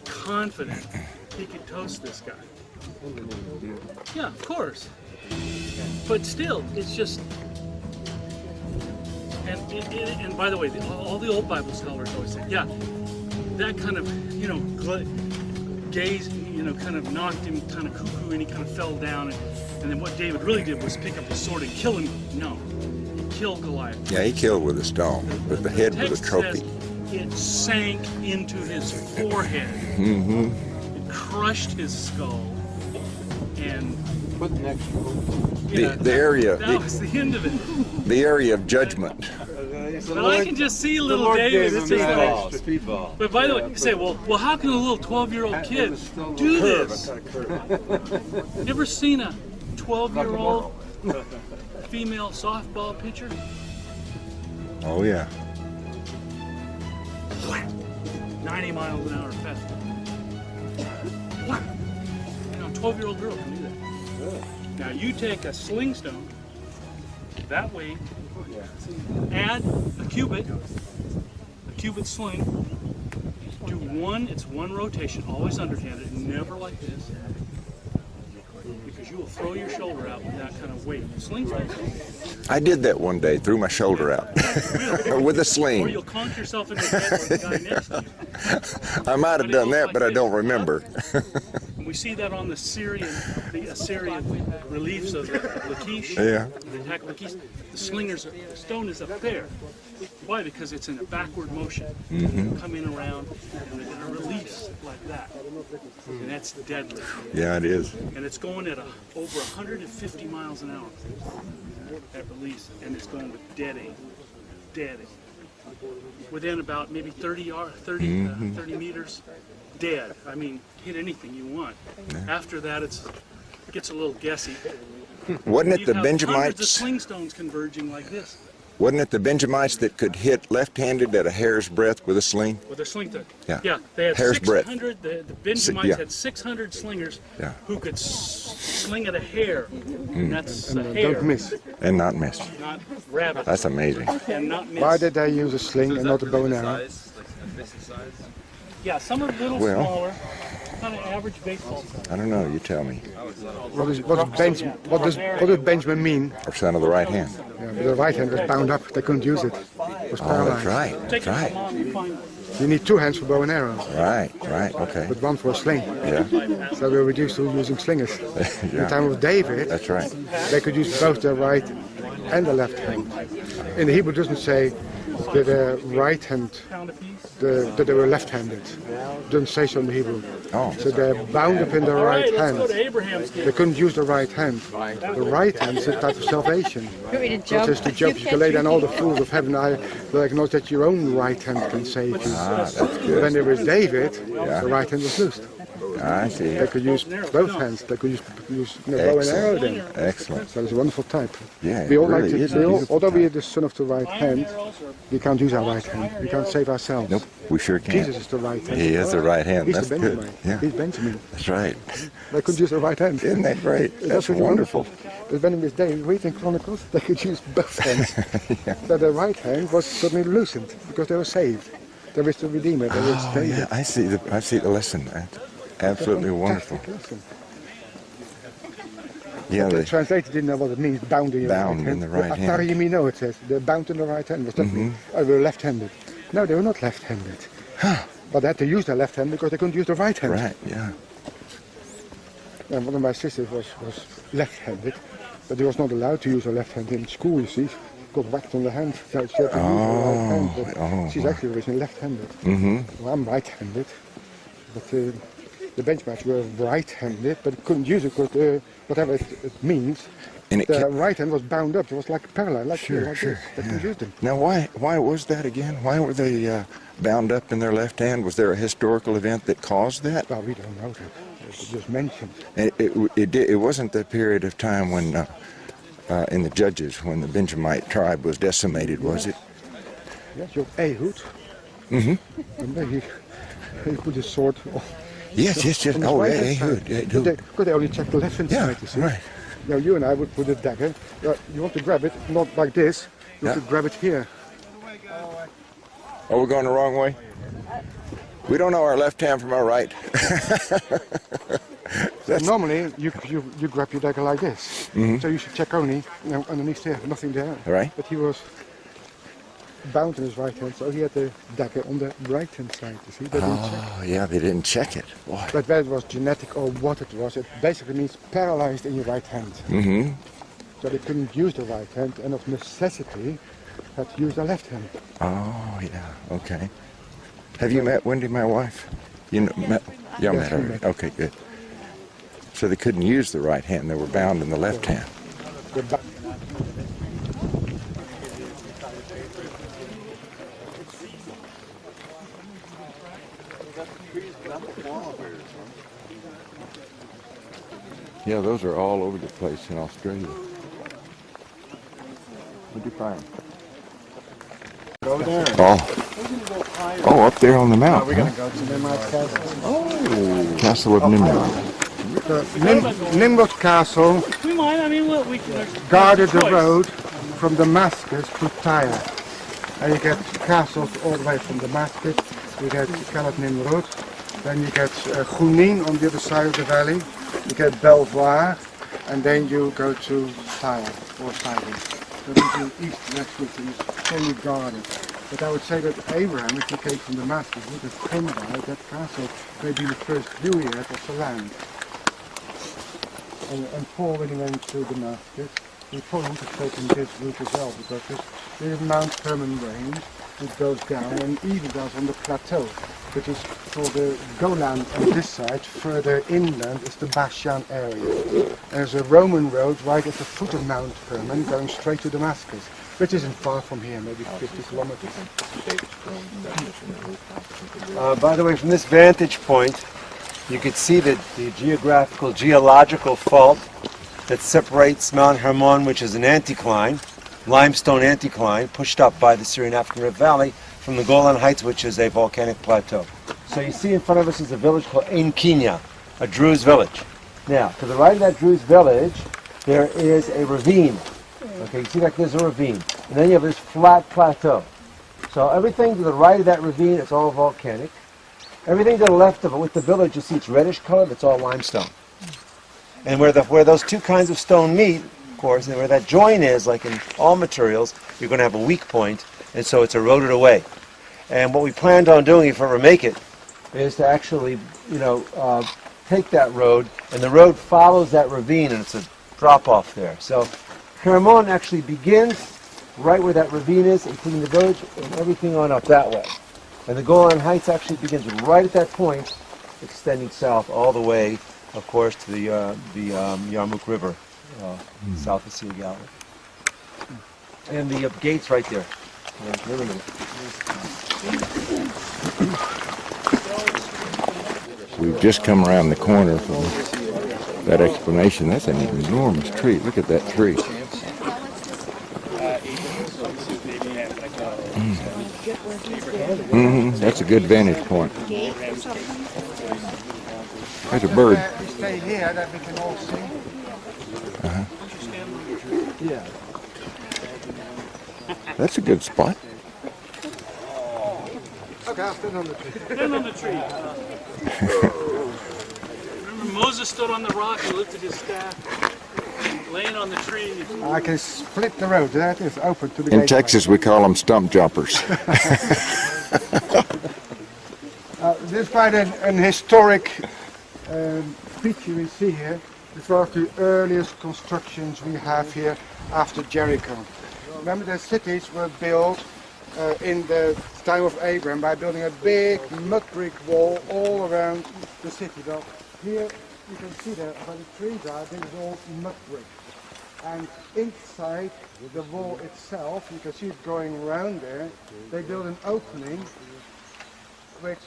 confident he could toast this guy. Yeah, of course. But still, it's just. And by the way, all the old Bible scholars always say, yeah, that kind of, gaze, kind of knocked him kind of cuckoo, and he kind of fell down. And then what David really did was pick up his sword and kill him. No, he killed Goliath. Yeah, he killed with a stone, but the head was a trophy. Says it sank into his forehead. Mm-hmm. It crushed his skull. And the area. That was the end of it. The area of judgment. But I can just see little David. It's just like, but by the way, you say, well, how can a little 12-year-old kid do this? You ever seen a 12-year-old female softball pitcher? Oh yeah. 90 miles an hour fastball. A 12-year-old girl can do that. Now you take a sling stone, that weight, add a cubit sling, do it's one rotation, always underhanded, never like this, because you will throw your shoulder out with that kind of weight. Sling stone. I did that one day, threw my shoulder out with a Or sling. you'll conk yourself in the head with the guy next to you. I might have done that, but I don't remember. We see that on the Assyrian reliefs of Lachish. Yeah. The attack of Lachish. The stone is up there. Why? Because it's in a backward motion. Coming around, and it release like that. And that's deadly. Yeah, it is. And it's going at over 150 miles an hour at release, and it's going with dead aim. Dead aim. Within about maybe 30 meters, dead. I mean, hit anything you want. After that, it gets a little guessy. Wasn't it the Hundreds of Benjamites? sling stones converging like this. Wasn't it the Benjamites that could hit left-handed at a hair's breadth with a sling? With a sling stone. Yeah. They had Hair's breadth. 600. The Benjamites Yeah. had 600 slingers Yeah. who could sling at a hair. And that's a hair. Don't miss. And not miss. Not rabbit. That's amazing. And not miss. Why did they use a sling and not a bow and arrow? Yeah, some are a little Well. smaller. Kind of average baseball. I don't know. You tell me. What does Benjamin mean? Or son of the right hand. Yeah, the right hand was bound up. They couldn't use it. It was Oh, paralyzed. that's right. Take That's it from right. mom, you find You need two hands for bow and arrow, Right. Okay. but one for a sling. Yeah. So we were reduced to using slingers. In the Yeah. time of David, That's right. they could use both the right and the left hand. In the Hebrew, it doesn't say that the right hand, pound a piece. that they were left-handed. It doesn't say so in the Hebrew. Oh. So they're bound up in the All right, right let's go hand. to Abraham's They cave. couldn't use the right hand. The right hand is a type of salvation. It says to Job, you lay down all the fools of heaven. I acknowledge that your own right hand can save you. That's good. When there was David, the right hand was loosed. I see. They could use both hands. They could use bow and arrow then. Excellent. So it's a wonderful type. Yeah, We all it like really to, is a we all, beautiful although we are type. the son of the right hand, we can't use our right hand. We can't save ourselves. Nope, we sure can't. Jesus is the right hand. He is the right hand. He's That's the good. Benjamin. Yeah, He's Benjamin. that's right. They could use the right hand. Isn't that great? That's really wonderful. But when in this day, read in Chronicles, they could use both hands. So the right hand was suddenly loosened because they were saved. There is the Redeemer. There is Oh, David. yeah, I see the lesson. That's absolutely wonderful. Fantastic lesson. Yeah, The translator didn't know what it means, bound in your Bound right hand. in the right hand. Atarimino, it says. They're bound in the right hand. What's that mean? Oh, they were left-handed. No, they were not left-handed. But they had to use their left hand because they couldn't use the right hand. right. Yeah. And one of my sisters was left-handed, but he was not allowed to use her left hand in school, you see. Got whacked on the hand, so she had to use her right hand. But she's actually originally left-handed. Well, I'm right-handed, but the Benjamites were right-handed, but couldn't use it because whatever it means, And it the kept, right hand was bound up. It was like paralyzed, like, Sure, like sure, this. They couldn't use them. now, why was that again? Why were they bound up in their left hand? Was there a historical event that caused that? Well, we don't know that. It's just mentioned. It wasn't the period of time when, in the Judges, when the Benjamite tribe was decimated, was it? Yes, your Ehud. And then he put his sword Yes, yes, yes. On his Oh, right-hand yeah, side. yeah, But they only check the left-hand Yeah, side, you see. right. Now you and I would put a dagger. You want to grab it, not like this. You have to grab it here. Oh, we're going the wrong way? We don't know our left hand from our right. So normally you grab your dagger like this. So you should check only underneath there, nothing there. Right. But he was bound in his right hand, so he had the dagger on the right hand side. You see, they didn't check. Oh, yeah, they didn't check it. Boy. But whether it was genetic or what it was, it basically means paralyzed in your right hand. Mm-hmm. So they couldn't use the right hand, and of necessity had to use the left hand. Oh, yeah, okay. Have you met Wendy, my wife? You know, met? Yeah, Yes, met we her. met. Okay, good. So they couldn't use the right hand, they were bound in the left hand. Yeah, those are all over the place in Australia. What'd you find? Over there. Oh, up there on the mountain. We're going to go to Nimrod Castle. Oh, Castle of Nimrod. The Nimrod Castle We might, I mean, we can. guarded the road from Damascus to Tyre. And you get castles all the way from Damascus. You get Kalat Nimrod. Then you get Junin on the other side of the valley. You get Belvoir. And then you go to Tyre or Sidon. So this is east next week and it's fully guarded. But I would say that Abraham, if he came from Damascus, would have come by that castle, maybe the first view he had of the land. And Paul, when he went to Damascus, he probably would have taken this route as well, because this is Mount Hermon range, it goes down and even goes on the plateau, which is for the Golan on this side. Further inland is the Bashan area. There's a Roman road right at the foot of Mount Hermon going straight to Damascus, which isn't far from here, maybe 50 kilometers. By the way, from this vantage point, you could see that the geological fault that separates Mount Hermon, which is an anticline, limestone anticline, pushed up by the Syrian African Rift Valley, from the Golan Heights, which is a volcanic plateau. So you see in front of us is a village called Ein Kinya, a Druze village. Now, to the right of that Druze village, there is a ravine. Okay, you see like there's a ravine. And then you have this flat plateau. So everything to the right of that ravine is all volcanic. Everything to the left of it with the village, you see it's reddish color, it's all limestone. And where those two kinds of stone meet, of course, and where that join is, like in all materials, you're going to have a weak point, and so it's eroded away. And what we planned on doing, if we ever make it, is to actually, take that road, and the road follows that ravine, and it's a drop-off there. So Hermon actually begins right where that ravine is, including the village, and everything on up that way. And the Golan Heights actually begins right at that point, extending south all the way, of course, to the Yarmouk River, south of Sea of Galilee. And the gate's right there. Wait a minute. We've just come around the corner from that explanation. That's an enormous tree. Look at that tree. That's a good vantage point. There's a bird. Stay here that we can all see. Yeah. That's a good spot. Okay, I'll stand on the tree. Stand on the tree. Remember Moses stood on the rock and lifted his staff, laying on the tree. I can split the road. There it is, open to the In gate. Texas, we call them stump jumpers. This is quite an historic feature we see here. It's one of the earliest constructions we have here after Jericho. Remember, the cities were built in the time of Abraham by building a big mud brick wall all around the city. Well, here you can see that where the trees are, this is all mud brick. And inside the wall itself, you can see it going around there, they built an opening, which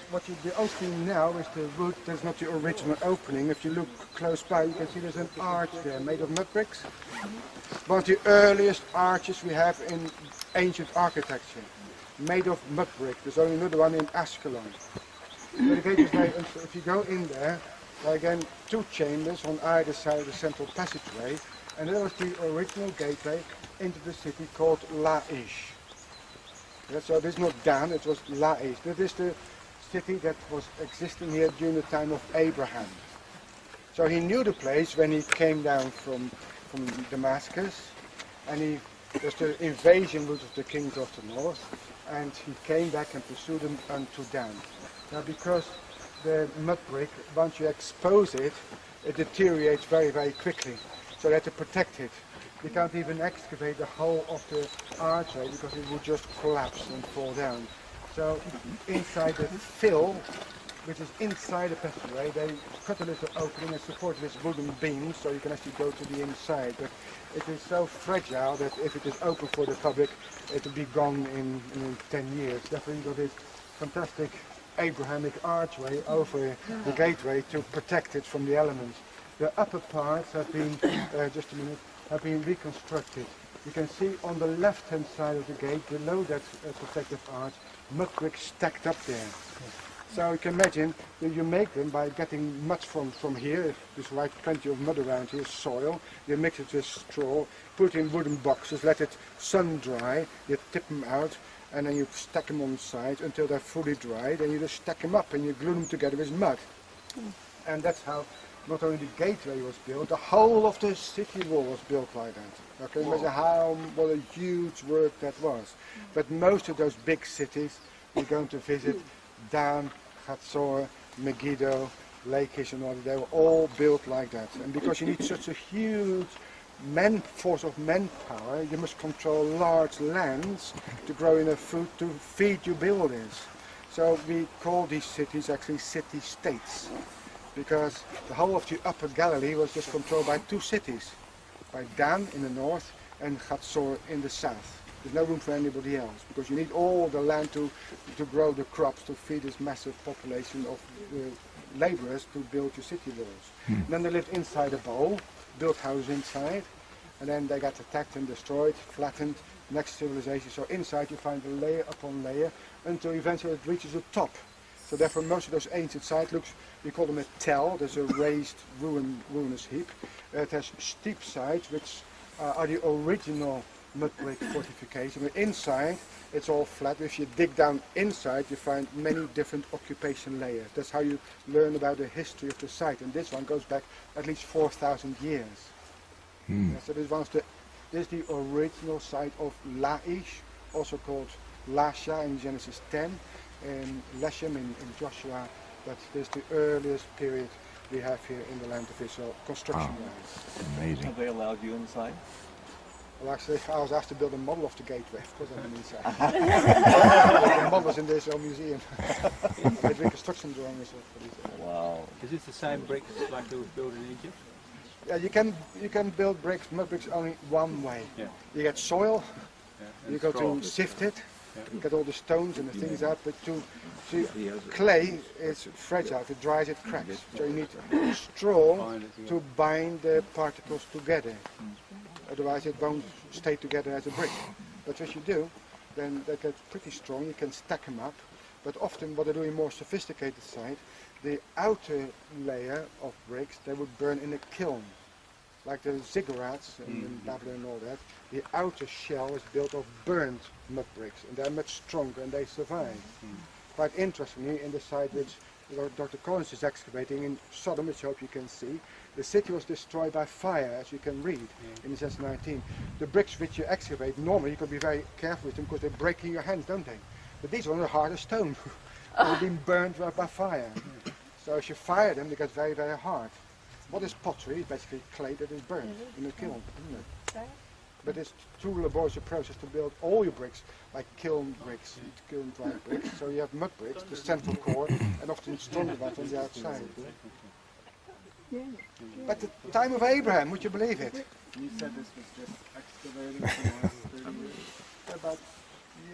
the opening now is the wood, that's not the original opening. If you look close by, you can see there's an arch there made of mud bricks. One of the earliest arches we have in ancient architecture, made of mud brick. There's only another one in Ashkelon. But the gate is very, if you go in there are again 2 chambers on either side of the central passageway, and that was the original gateway into the city called LASHA. Yeah, so this is not Dan, it was LASHA. That is the city that was existing here during the time of Abraham. So he knew the place when he came down from Damascus, and there's the invasion route of the kings of the north, and he came back and pursued them unto Dan. Now because the mud brick, once you expose it, it deteriorates very, very quickly. So they had to protect it. You can't even excavate the whole of the archway because it would just collapse and fall down. So inside the fill, which is inside the passageway, they cut a little opening and support with wooden beams so you can actually go to the inside. But it is so fragile that if it is open for the public, it will be gone in 10 years. Therefore you've got this fantastic Abrahamic archway over the gateway to protect it from the elements. The upper parts have been, have been reconstructed. You can see on the left-hand side of the gate, below that protective arch, mud bricks stacked up there. So you can imagine that you make them by getting mud from here. There's like plenty of mud around here, soil. You mix it with straw, put it in wooden boxes, let it sun dry, you tip them out, and then you stack them on the side until they're fully dried, and you just stack them up and you glue them together with mud. And that's how not only the gateway was built, the whole of the city wall was built like that. Okay, imagine what a huge work that was. But most of those big cities we're going to visit, Dan, Hatzor, Megiddo, Lachish and all that, they were all built like that. And because you need such a huge force of manpower, you must control large lands to grow enough food to feed your buildings. So we call these cities actually city-states, because the whole of the Upper Galilee was just controlled by 2 cities, by Dan in the north and Hatzor in the south. There's no room for anybody else, because you need all the land to grow the crops to feed this massive population of laborers to build your city walls. And then they lived inside a bowl, built houses inside, and then they got attacked and destroyed, flattened, next civilization. So inside you find layer upon layer until eventually it reaches the top. So therefore most of those ancient site looks, we call them a tell, there's a raised ruinous heap. It has steep sides which are the original mud brick fortification. But inside it's all flat. If you dig down inside you find many different occupation layers. That's how you learn about the history of the site, and this one goes back at least 4,000 years. So this is the original site of LASHA, also called LASHA in Genesis 10, and Leshem in Joshua, but this is the earliest period we have here in the land of Israel, construction-wise. Amazing. Have they allowed you inside? Well, actually, I was asked to build a model of the gateway. Of course, I'm inside. The model is in the Israel Museum. I did reconstruction drawings for these. Wow. Is this the same bricks like they was built in Egypt? Yeah, you can build bricks, mud bricks only one way. Yeah. You get soil, you go straw. to sift it, get all the stones and the things out, but clay is fragile. If it dries, it cracks. So you need straw to bind the particles together. Otherwise it won't stay together as a brick. But if you do, then they get pretty strong, you can stack them up. But often what they do in more sophisticated site, the outer layer of bricks they would burn in a kiln. Like the ziggurats in Babylon and all that, the outer shell is built of burnt mud bricks, and they're much stronger and they survive. Quite interestingly, in the site which Dr. Collins is excavating in Sodom, which I hope you can see, the city was destroyed by fire, as you can read in Genesis 19. The bricks which you excavate, normally you can be very careful with them because they break in your hands, don't they? But these ones are hard as stone. They've been burned by fire. So if you fire them, they get very, very hard. What is pottery? It's basically clay that is burned in a kiln, isn't it? But it's too laborious a process to build all your bricks, like kiln bricks, kiln dried bricks. So you have mud bricks, the central core, and often stronger ones on the outside. But the time of Abraham, would you believe it? You said this was just excavating for the last 30 years? About,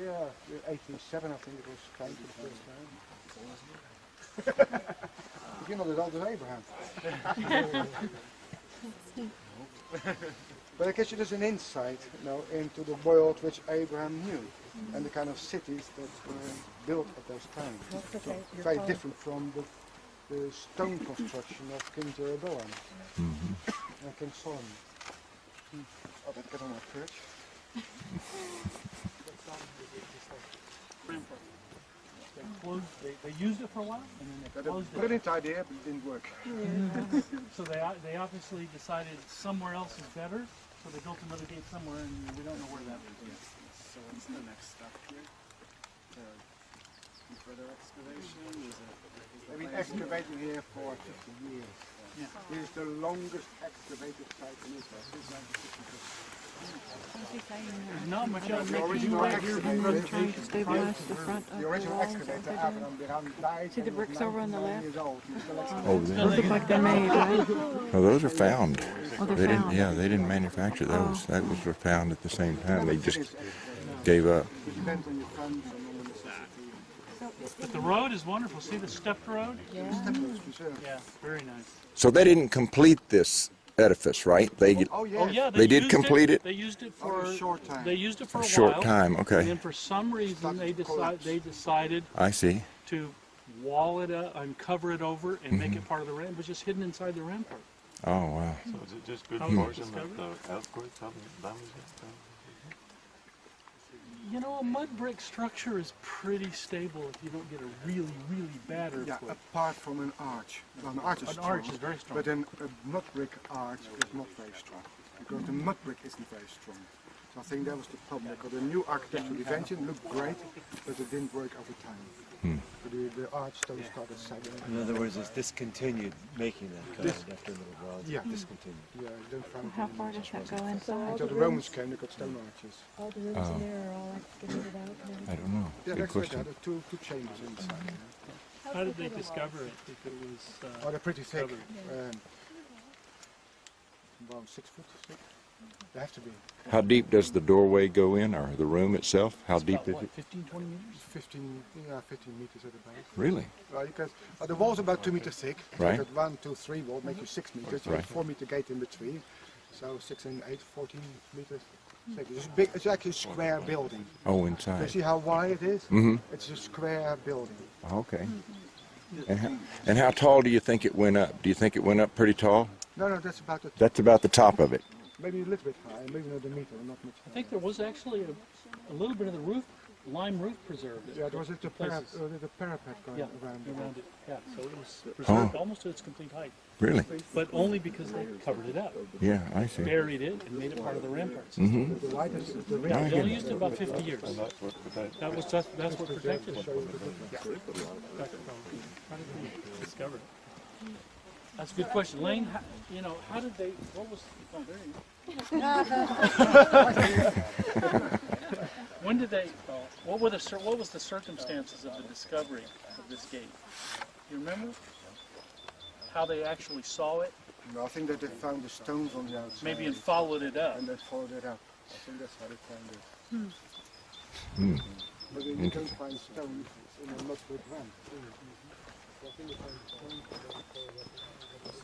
1807 I think it was claimed for the first time. You're not as old as Abraham. But I guess it is an insight, into the world which Abraham knew. and the kind of cities that were built at those times. So very different from the stone construction of King Jeroboam and King Solomon. Oh, that got on my perch. They used it for a while, and then they closed it. Brilliant idea, but it didn't work. So they obviously decided somewhere else is better, so they built another gate somewhere, and we don't know where that is yet. So what's the next step here? Further excavation? They've been excavating here for 50 years. Yeah. This is the longest excavated site in Israel. There's not much else. The original excavator, Trying to stabilize the front of the the original walls. excavator, Abraham Biram, died. See the bricks over on the left? Years old. He's still Oh, Those there. look like they're made, right? Oh, those are found. Oh, they're They didn't. found. Yeah, they didn't manufacture those. That was found at the same time. They just gave up. It depends on your funds and on the necessity. But the road is wonderful. See the stepped road? Steppers preserved. Yeah, very nice. So they didn't complete this edifice, right? They Oh, yes. Oh yeah, They did used complete it? They used it For for a short time. They used it for a a short while, time. and Okay, then for some reason they decided I see. to wall it up and cover it over and make it part of the rampart. It was just hidden inside the rampart. Oh wow. So is it just good How was it portion discovered? that the earthquakes haven't damaged it? You know, a mud brick structure is pretty stable if you don't get a really, really bad Yeah, earthquake. apart from an arch. Well, an arch is An strong, arch is very strong. but then a mud brick arch is not very strong because the mud brick isn't very strong. So I think that was the problem. Because the new architectural invention looked great, but it didn't work over time. So the arch stone started sagging. In other words, it's discontinued making that kind after a little while. It's Yeah. discontinued. Yeah, you don't find it How anymore. far does that go inside? Until the Romans came, they got stone arches. All the rooms Oh. in there are all excavated out. I don't know. Yeah, Good that's like question. that. Two chambers inside. How did they discover it if it was Oh, they're pretty thick. covered? About 6 foot thick. They have to be. How deep does the doorway go in, or the room itself? How It's deep about, is what, it? 15, 20 meters? 15 meters at the base. Really? Well, you can, the wall's about 2 meters thick. Right. You got 1, 2, 3 wall, make you 6 meters. You Right. have 4 meter gate in between. So 6 and 8, 14 meters thick. It's big. It's like a square building. Oh, You inside. see how wide it is? Mm-hmm. It's a square building. Okay. And how tall do you think it went up? Do you think it went up pretty tall? No, that's about the That's about the top of it. maybe a little bit high, maybe not a meter, not much. I think there was actually a little bit of the roof, lime roof preserved. Yeah, it was the places. parapet going Yeah, around. around it. Yeah, so it was preserved almost to its complete height. Really? But only because they covered it up, Yeah, I see. buried it, and made it part of the ramparts. Mm-hmm. The widest, the Yeah, rim. they only used it about 50 years. That's what protects. That's what protected it. How did they discover it? That's a good question. Lane, how did they, what was, oh, there you go. When did they, what was the circumstances of the discovery of this gate? You remember? How they actually saw it? No, I think that they found the stones on the outside. Maybe and followed it up. And they followed it up. I think that's how they found it. Hmm. But then you don't find stones in a mud brick ramp. So I think they found stones.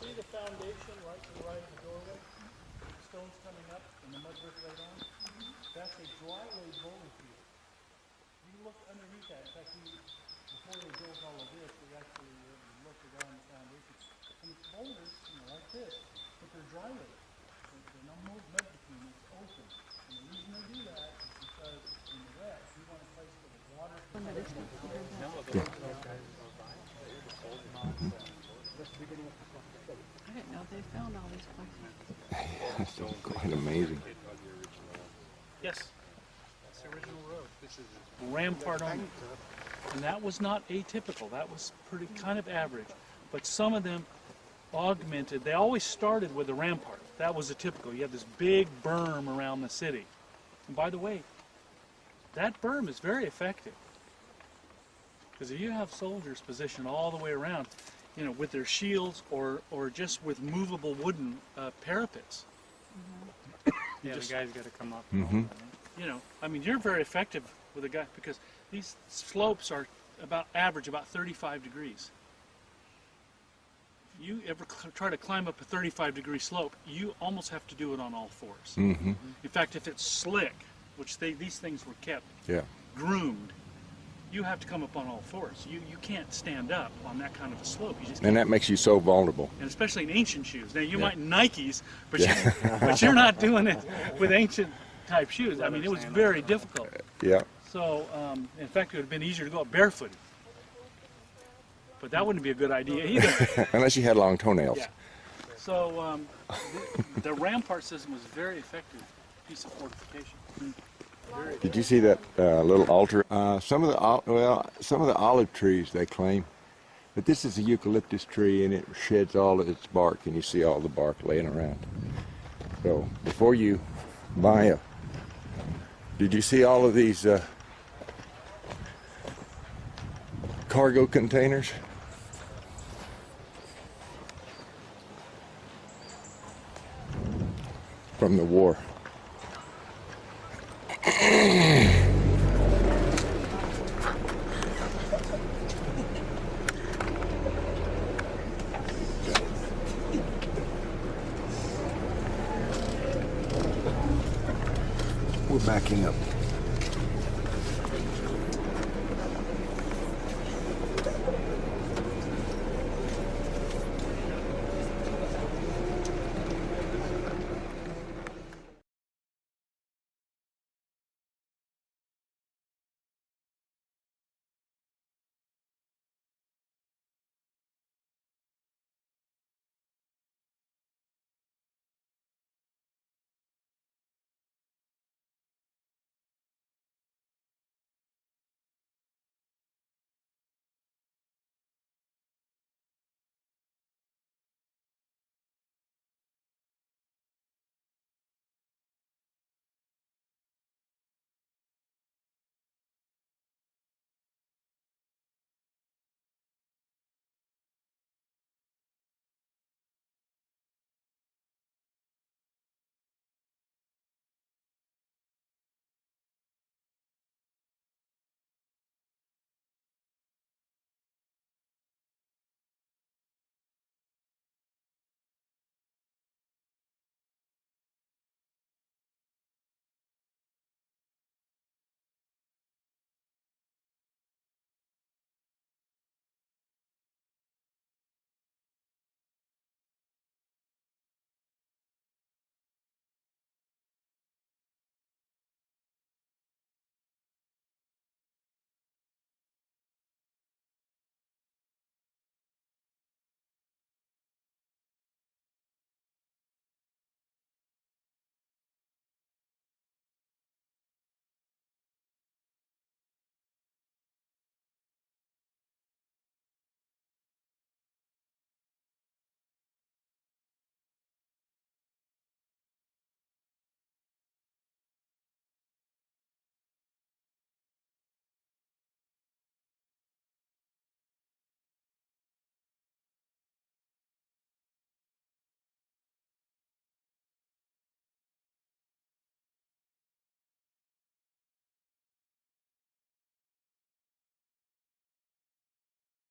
See the foundation right to the right of the doorway? The stones coming up and the mud brick laid on? That's a dry laid bowling field. You look underneath that. In fact, before they built all of this, we actually looked around the foundation. And it's boulders, like this, but they're dry laid. They're no mud between, it's open. And the reason they do that is because in the wet, you want a place where the water can I didn't know they found all these places. That's quite amazing. Yes, that's the original road. This is rampart only. And that was not atypical. That was pretty kind of average. But some of them augmented. They always started with the rampart. That was a typical. You had this big berm around the city. And by the way, that berm is very effective. Because if you have soldiers positioned all the way around, with their shields or just with movable wooden parapets. Yeah, the guy's got to come up. Mm-hmm. You're very effective with a guy because these slopes are average about 35 degrees. You ever try to climb up a 35-degree slope, you almost have to do it on all fours. Mm-hmm. In fact, if it's slick, which these things were kept Yeah. groomed, you have to come up on all fours. You can't stand up on that kind of a slope. You just And that makes you so vulnerable. and especially in ancient shoes. Now you Yeah. might Nikes, but Yeah. but you're not doing it with ancient type shoes. I mean, it was very difficult. Yeah. So in fact, it would have been easier to go up barefooted. But that wouldn't be a good idea either. Unless you had long toenails. Yeah. So the rampart system was a very effective piece of fortification. Did you see that little altar? Some of the olive trees they claim, but this is a eucalyptus tree and it sheds all of its bark, and you see all the bark laying around. So before you buy a, did you see all of these cargo containers? From the war. We're backing up.